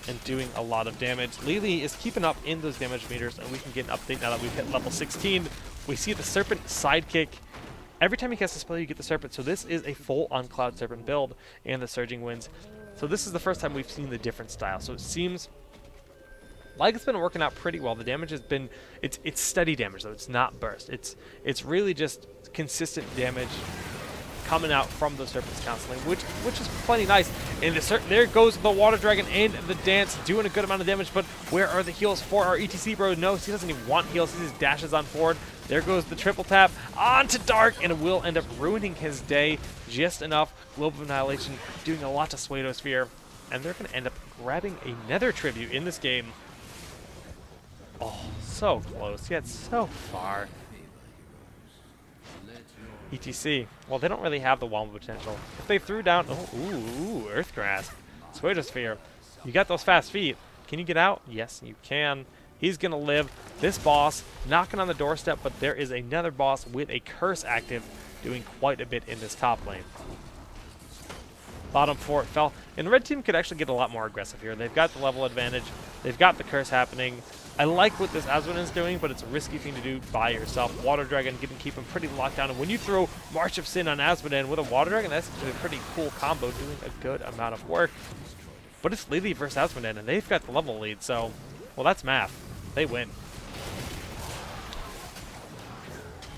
and doing a lot of damage. LiLi is keeping up in those damage meters, and we can get an update now that we've hit level 16. We see the Serpent sidekick. Every time you cast a spell, you get the Serpent. So this is a full-on Cloud Serpent build, and the Surging Winds. So this is the first time we've seen the different style. So it seems like it's been working out pretty well. The damage has been, it's steady damage, though. It's not burst. It's really just consistent damage coming out from those Serpents constantly, which is plenty nice. And there goes the Water Dragon and the Dance, doing a good amount of damage. But where are the heals for our ETC bro? No, he doesn't even want heals. He just dashes on forward. There goes the triple tap onto Dark, and it will end up ruining his day just enough. Globe of Annihilation doing a lot to Swatosphere, and they're going to end up grabbing another tribute in this game. Oh, so close, yet so far. ETC, well, they don't really have the wombo potential. If they threw down, Earth Grasp, Swatosphere, you got those fast feet. Can you get out? Yes, you can. He's going to live. This boss knocking on the doorstep, but there is another boss with a curse active doing quite a bit in this top lane. Bottom fort fell. And the red team could actually get a lot more aggressive here. They've got the level advantage. They've got the curse happening. I like what this Azmodan is doing, but it's a risky thing to do by yourself. Water Dragon can keep him pretty locked down. And when you throw March of Sin on Azmodan with a Water Dragon, that's actually a pretty cool combo, doing a good amount of work. But it's LiLi versus Azmodan, and they've got the level lead, so, well, that's math. They win.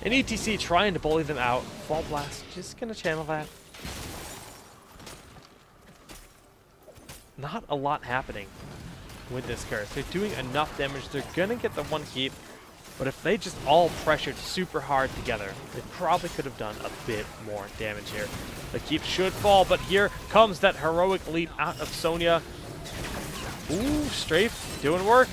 And ETC trying to bully them out. Fall Blast, just going to channel that. Not a lot happening with this curse. They're doing enough damage. They're going to get the one keep. But if they just all pressured super hard together, they probably could have done a bit more damage here. The keep should fall, but here comes that heroic leap out of Sonya. Ooh, Strafe, doing work,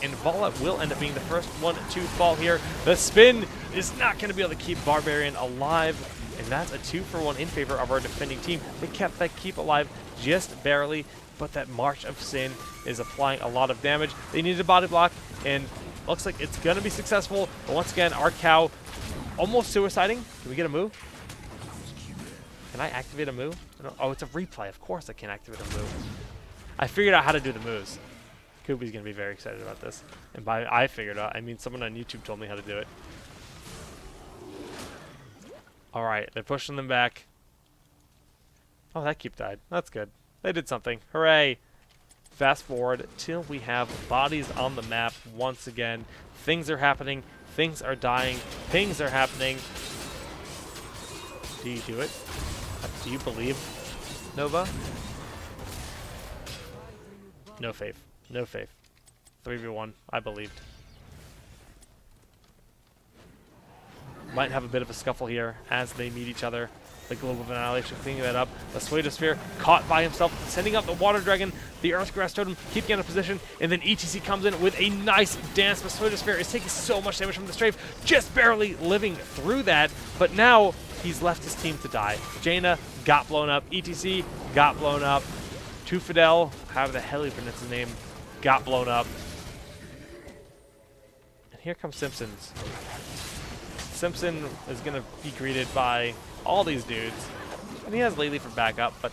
and Vala will end up being the first one to fall here. The spin is not going to be able to keep Barbarian alive, and that's a 2-for-1 in favor of our defending team. They kept that keep alive just barely, but that March of Sin is applying a lot of damage. They needed a body block, and looks like it's going to be successful, but once again, our cow almost suiciding. Can we get a move? Can I activate a move? Oh, it's a replay. Of course I can activate a move. I figured out how to do the moves. Kubi's going to be very excited about this. And by I figured out, I mean someone on YouTube told me how to do it. Alright, they're pushing them back. Oh, that keep died. That's good. They did something. Hooray! Fast forward till we have bodies on the map once again. Things are happening. Things are dying. Things are happening. Do you do it? Do you believe, Nova? No faith. No faith. 3v1. I believed. Might have a bit of a scuffle here as they meet each other. The Globe of Annihilation cleaning that up. The Sphere caught by himself, sending out the Water Dragon. The Earth Grass Totem keeping out of position, and then ETC comes in with a nice dance. But Sphere is taking so much damage from the strafe, just barely living through that. But now he's left his team to die. Jaina got blown up. ETC got blown up. Two Fidel, however the hell he pronounced his name, got blown up. And here comes Simpsons. Simpson is going to be greeted by all these dudes. And he has LiLi for backup, but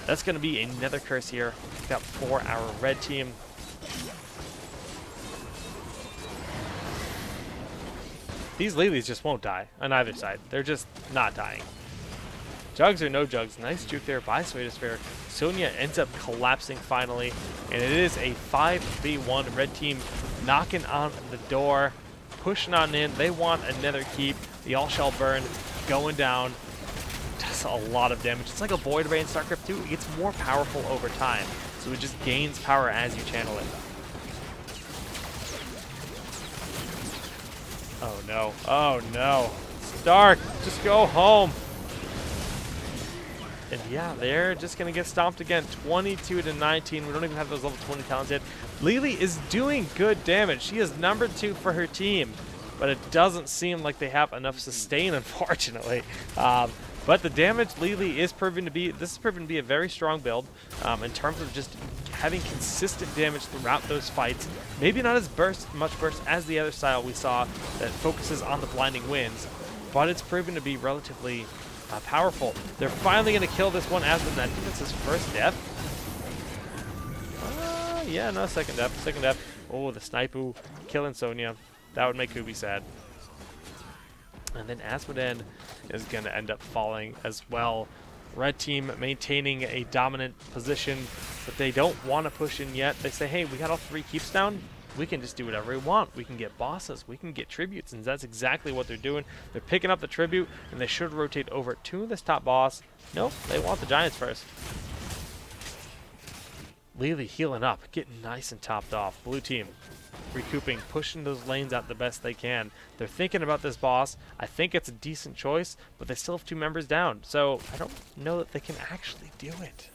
that's going to be another curse here. Got for our red team. These LiLis just won't die on either side. They're just not dying. Jugs or no jugs. Nice juke there by Sphere. Sonya ends up collapsing finally. And it is a 5v1 red team knocking on the door. Pushing on in. They want another keep. The All Shall Burn going down. Does a lot of damage. It's like a Void Ray in StarCraft 2. It gets more powerful over time. So it just gains power as you channel it. Oh no. Oh no. Stark, just go home. And yeah, they're just going to get stomped again. 22-19. We don't even have those level 20 talents yet. LiLi is doing good damage. She is number 2 for her team. But it doesn't seem like they have enough sustain, unfortunately. But the damage LiLi is proven to be, this is proven to be a very strong build in terms of just having consistent damage throughout those fights. Maybe not as much burst as the other style we saw that focuses on the blinding winds, but it's proven to be relatively powerful. They're finally going to kill this one Aspen. I think it's his first death. Yeah, no, second death. Second death. Oh, the Sniper killing Sonya. That would make Kubi sad. And then Asmodan is going to end up falling as well. Red team maintaining a dominant position, but they don't want to push in yet. They say, hey, we got all 3 keeps down. We can just do whatever we want. We can get bosses. We can get tributes. And that's exactly what they're doing. They're picking up the tribute, and they should rotate over to this top boss. Nope, they want the Giants first. LiLi healing up, getting nice and topped off. Blue team recouping, pushing those lanes out the best they can. They're thinking about this boss. I think it's a decent choice, but they still have 2 members down. So I don't know that they can actually do it.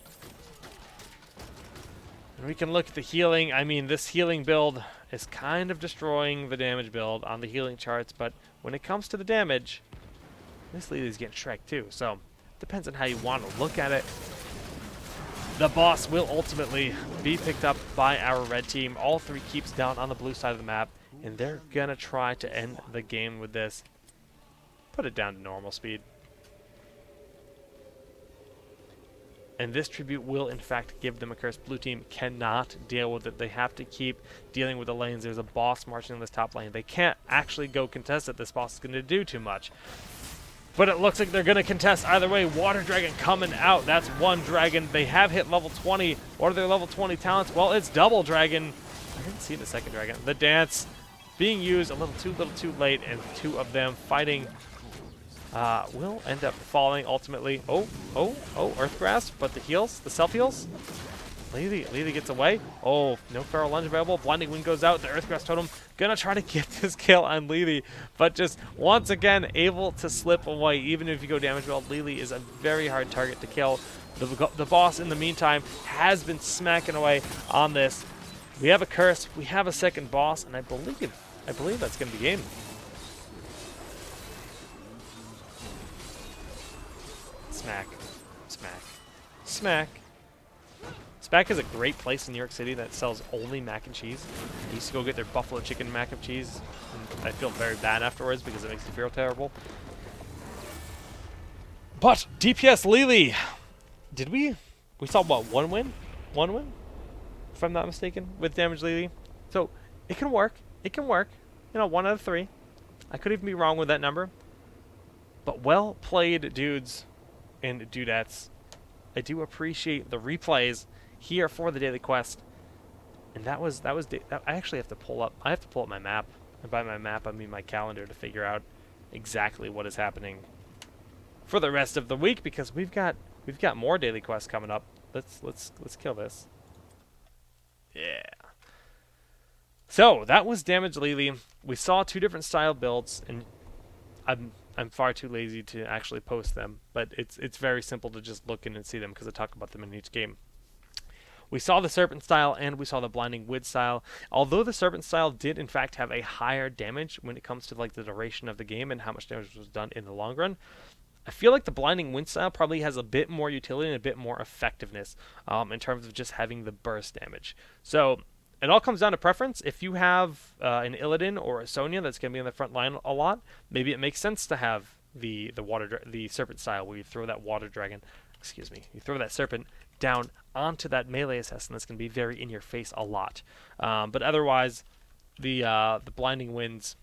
And we can look at the healing. I mean, this healing build is kind of destroying the damage build on the healing charts, but when it comes to the damage, this LiLi's getting Shrek too. So depends on how you want to look at it. The boss will ultimately be picked up by our red team. All 3 keeps down on the blue side of the map, and they're going to try to end the game with this. Put it down to normal speed. And this tribute will, in fact, give them a curse. Blue team cannot deal with it. They have to keep dealing with the lanes. There's a boss marching in this top lane. They can't actually go contest it. This boss is going to do too much. But it looks like they're going to contest either way. Water Dragon coming out. That's 1 dragon. They have hit level 20. What are their level 20 talents? Well, it's double dragon. I didn't see the second dragon. The dance being used a little too late, and 2 of them fighting will end up falling ultimately. Oh, Earthgrass, but the heals, the self-heals. LiLi gets away. Oh, no Feral Lunge available. Blinding Wind goes out. The Earthgrass Totem gonna try to get this kill on LiLi, but just once again able to slip away. Even if you go damage build, LiLi is a very hard target to kill. The boss, in the meantime, has been smacking away on this. We have a curse. We have a second boss, and I believe that's gonna be game. Smack, smack, smack. Smack is a great place in New York City that sells only mac and cheese. I used to go get their buffalo chicken mac and cheese, and I feel very bad afterwards because it makes me feel terrible. But DPS LiLi, did we saw what, 1 win? 1 win? If I'm not mistaken, with damage LiLi. So it can work. It can work. You know, 1 out of 3. I could even be wrong with that number. But well played, dudes and dudettes. I do appreciate the replays here for the daily quest, and I actually have to pull up. I have to pull up my map, and by my map I mean my calendar, to figure out exactly what is happening for the rest of the week, because we've got more daily quests coming up. Let's kill this. Yeah. So that was Damage LiLi. We saw two different style builds, and I'm far too lazy to actually post them, but it's very simple to just look in and see them because I talk about them in each game. We saw the Serpent style and we saw the Blinding Wind style. Although the Serpent style did in fact have a higher damage when it comes to like the duration of the game and how much damage was done in the long run, I feel like the Blinding Wind style probably has a bit more utility and a bit more effectiveness in terms of just having the burst damage. So it all comes down to preference. If you have an Illidan or a Sonya that's going to be on the front line a lot, maybe it makes sense to have the Serpent style where you throw that water dragon, you throw that serpent down onto that melee assassin that's going to be very in your face a lot. But otherwise, the Blinding Winds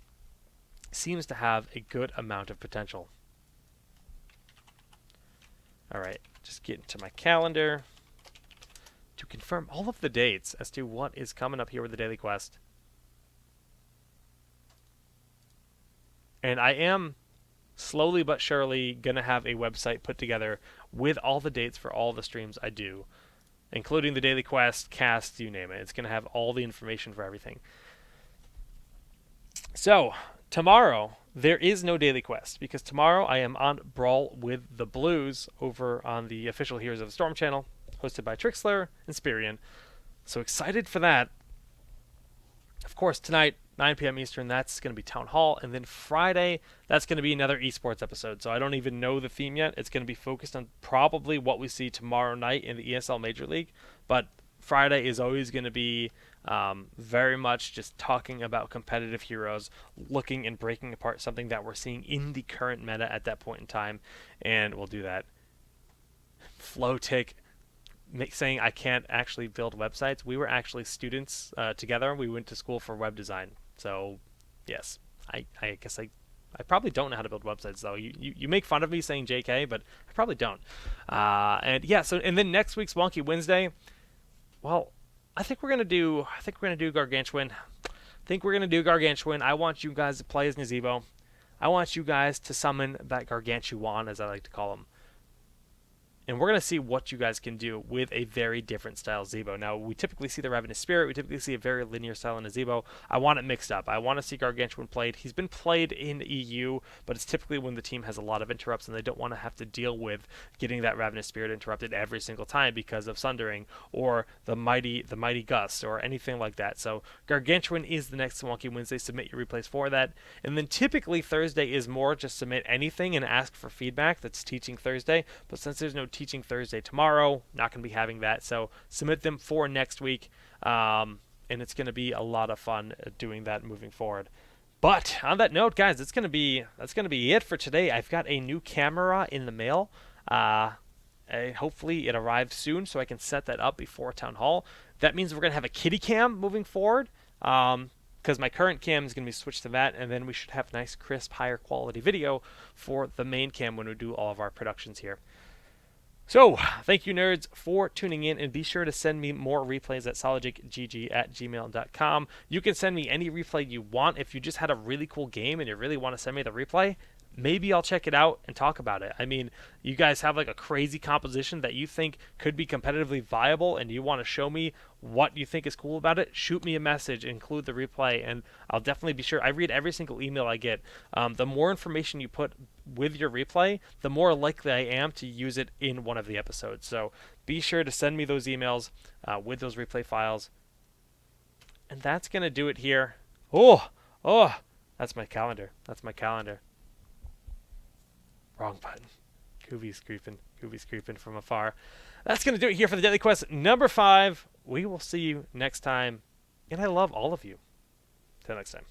seems to have a good amount of potential. All right, just get into my calendar to confirm all of the dates as to what is coming up here with the daily quest. And I am slowly but surely going to have a website put together with all the dates for all the streams I do, including the daily quest, cast, you name it. It's going to have all the information for everything. So, tomorrow, there is no daily quest, because tomorrow I am on Brawl with the Blues over on the official Heroes of the Storm channel, hosted by Trixler and Spirian. So excited for that. Of course, tonight, 9 p.m. Eastern, that's going to be Town Hall. And then Friday, that's going to be another esports episode. So I don't even know the theme yet. It's going to be focused on probably what we see tomorrow night in the ESL Major League. But Friday is always going to be very much just talking about competitive heroes, looking and breaking apart something that we're seeing in the current meta at that point in time. And we'll do that. Flowtick saying I can't actually build websites. We were actually students together. We went to school for web design. So, yes, I guess I probably don't know how to build websites, though. You make fun of me saying JK, but I probably don't. And yeah, and then next week's Wonky Wednesday, well, I think we're gonna do Gargantuan. I want you guys to play as Nazebo. I want you guys to summon that Gargantuan, as I like to call him. And we're going to see what you guys can do with a very different style Zebo. Now, we typically see the Ravenous Spirit. We typically see a very linear style in a Zebo. I want it mixed up. I want to see Gargantuan played. He's been played in EU, but it's typically when the team has a lot of interrupts and they don't want to have to deal with getting that Ravenous Spirit interrupted every single time because of Sundering or the Mighty Gust or anything like that. So Gargantuan is the next Wonky Wednesday. Submit your replays for that. And then typically Thursday is more just submit anything and ask for feedback. That's Teaching Thursday. But since there's no Teaching Thursday tomorrow, not going to be having that, so submit them for next week, and it's going to be a lot of fun doing that moving forward. But on that note, guys, that's going to be it for today. I've got a new camera in the mail. Hopefully it arrives soon so I can set that up before Town Hall. That means we're going to have a kitty cam moving forward, because my current cam is going to be switched to that, and then we should have nice, crisp, higher quality video for the main cam when we do all of our productions here. So, thank you, nerds, for tuning in, and be sure to send me more replays at solidjgg@gmail.com. You can send me any replay you want. If you just had a really cool game and you really want to send me the replay, maybe I'll check it out and talk about it. I mean, you guys have like a crazy composition that you think could be competitively viable and you want to show me what you think is cool about it, shoot me a message, include the replay, and I'll definitely be sure. I read every single email I get. The more information you put with your replay, the more likely I am to use it in one of the episodes. So be sure to send me those emails with those replay files. And that's going to do it here. Oh, that's my calendar. Wrong button. Gooby's creeping from afar. That's going to do it here for the Daily Quest number 5. We will see you next time. And I love all of you. Till next time.